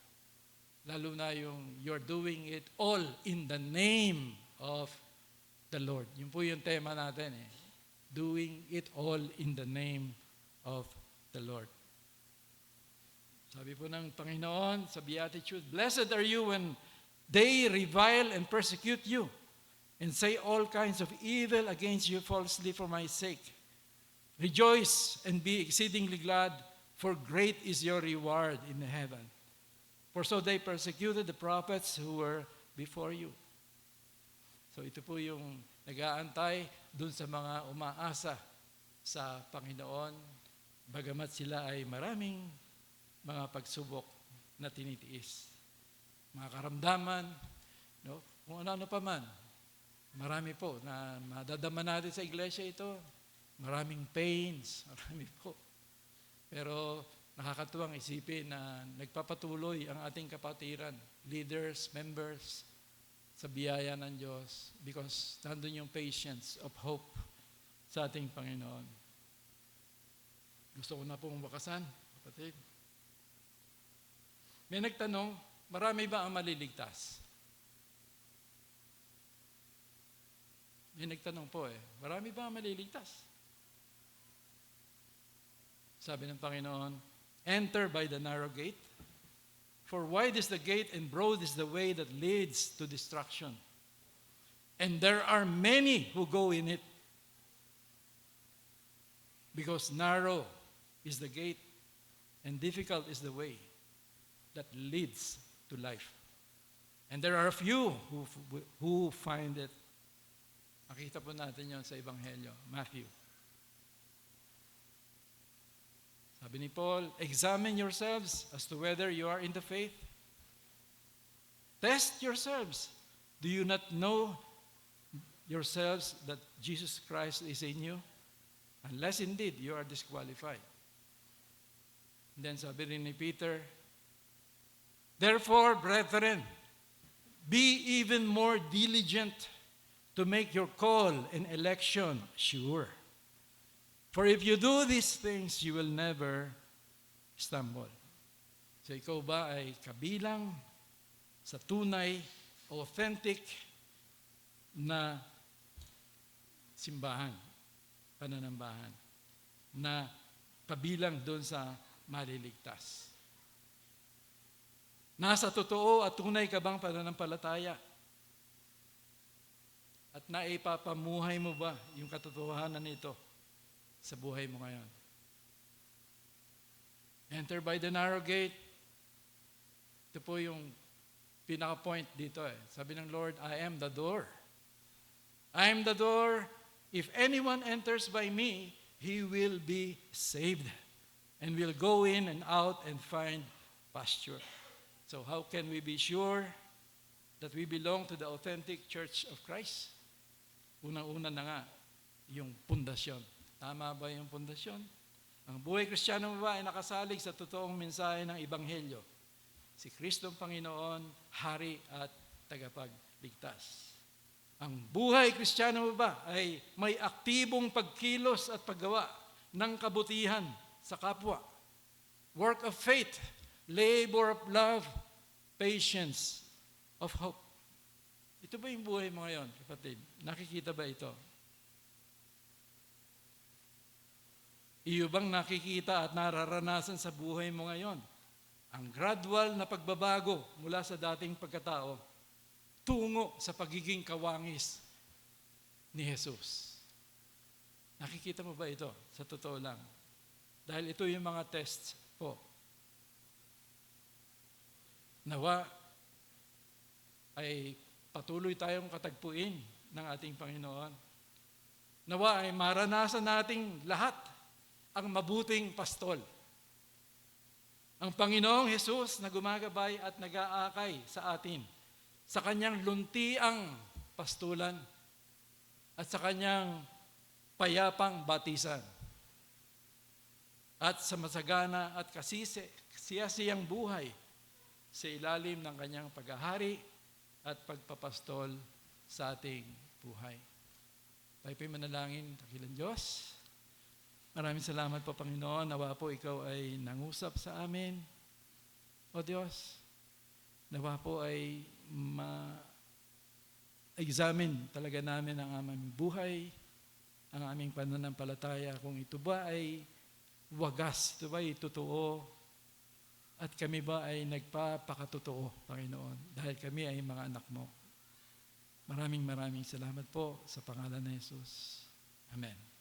Lalo na yung you're doing it all in the name of the Lord. Yun po yung tema natin. doing it all in the name of the Lord. Sabi po ng Panginoon sa Beatitude, "Blessed are you when they revile and persecute you and say all kinds of evil against you falsely for my sake. Rejoice and be exceedingly glad, for great is your reward in heaven. For so they persecuted the prophets who were before you." So ito po yung nag-aantay dun sa mga umaasa sa Panginoon, bagamat sila ay maraming mga pagsubok na tinitiis. Mga karamdaman, no? Kung ano-ano pa man. Marami po na madadama natin sa iglesia ito. Maraming pains, marami po. Pero nakakatuwang isipin na nagpapatuloy ang ating kapatiran, leaders, members, sa biyaya ng Diyos because nandun yung patience of hope sa ating Panginoon. Gusto ko na pong wakasan, kapatid. May nagtanong, marami ba ang maliligtas? May nagtanong po marami ba ang maliligtas? Sabi ng Panginoon, "Enter by the narrow gate, for wide is the gate and broad is the way that leads to destruction. And there are many who go in it. Because narrow is the gate and difficult is the way that leads to life. And there are a few who find it." Makita po natin yon sa Ebanghelyo, Matthew. Sabi ni Paul, "Examine yourselves as to whether you are in the faith. Test yourselves. Do you not know yourselves that Jesus Christ is in you? Unless indeed you are disqualified." And then sabi rin ni Peter, "Therefore, brethren, be even more diligent to make your call and election sure. For if you do these things, you will never stumble." So ikaw ba ay kabilang sa tunay, authentic na simbahan, pananambahan, na kabilang doon sa maliligtas? Nasa totoo at tunay ka bang pananampalataya? At naipapamuhay mo ba yung katotohanan nito sa buhay mo ngayon? Enter by the narrow gate. Ito po yung pinaka-point dito Sabi ng Lord, "I am the door. I am the door. If anyone enters by me, he will be saved and will go in and out and find pasture." So how can we be sure that we belong to the authentic Church of Christ? Unang-una na nga, yung pundasyon. Tama ba yung pundasyon? Ang buhay Kristiyano mo ba ay nakasalig sa totoong mensahe ng Ebanghelyo? Si Kristo ang Panginoon, Hari at Tagapagligtas. Ang buhay Kristiyano mo ba ay may aktibong pagkilos at paggawa ng kabutihan sa kapwa? Work of faith, labor of love, patience of hope. Ito ba yung buhay mo ngayon, kapatid? Nakikita ba ito? Iyo bang nakikita at nararanasan sa buhay mo ngayon ang gradual na pagbabago mula sa dating pagkatao tungo sa pagiging kawangis ni Jesus? Nakikita mo ba ito? Sa totoo lang. Dahil ito yung mga tests po. Nawa ay patuloy tayong katagpuin ng ating Panginoon. Nawa ay maranasan nating lahat ang mabuting pastol. Ang Panginoong Jesus na gumagabay at nag-aakay sa atin sa kanyang luntiang pastulan at sa kanyang payapang batisan. At sa masagana at kasiyasiyang buhay sa ilalim ng kanyang paghahari at pagpapastol sa ating buhay. Tayo po'y manalangin, dakilang Diyos. Maraming salamat po, Panginoon. Nawa po ikaw ay nangusap sa amin. O Diyos, nawa po ay ma-examine talaga namin ang aming buhay ang aming pananampalataya, kung ito ba ay wagas, ito ba ay totoo, at kami ba ay nagpapakatotoo, Panginoon, dahil kami ay mga anak mo. Maraming salamat po sa pangalan ni Jesus. Amen.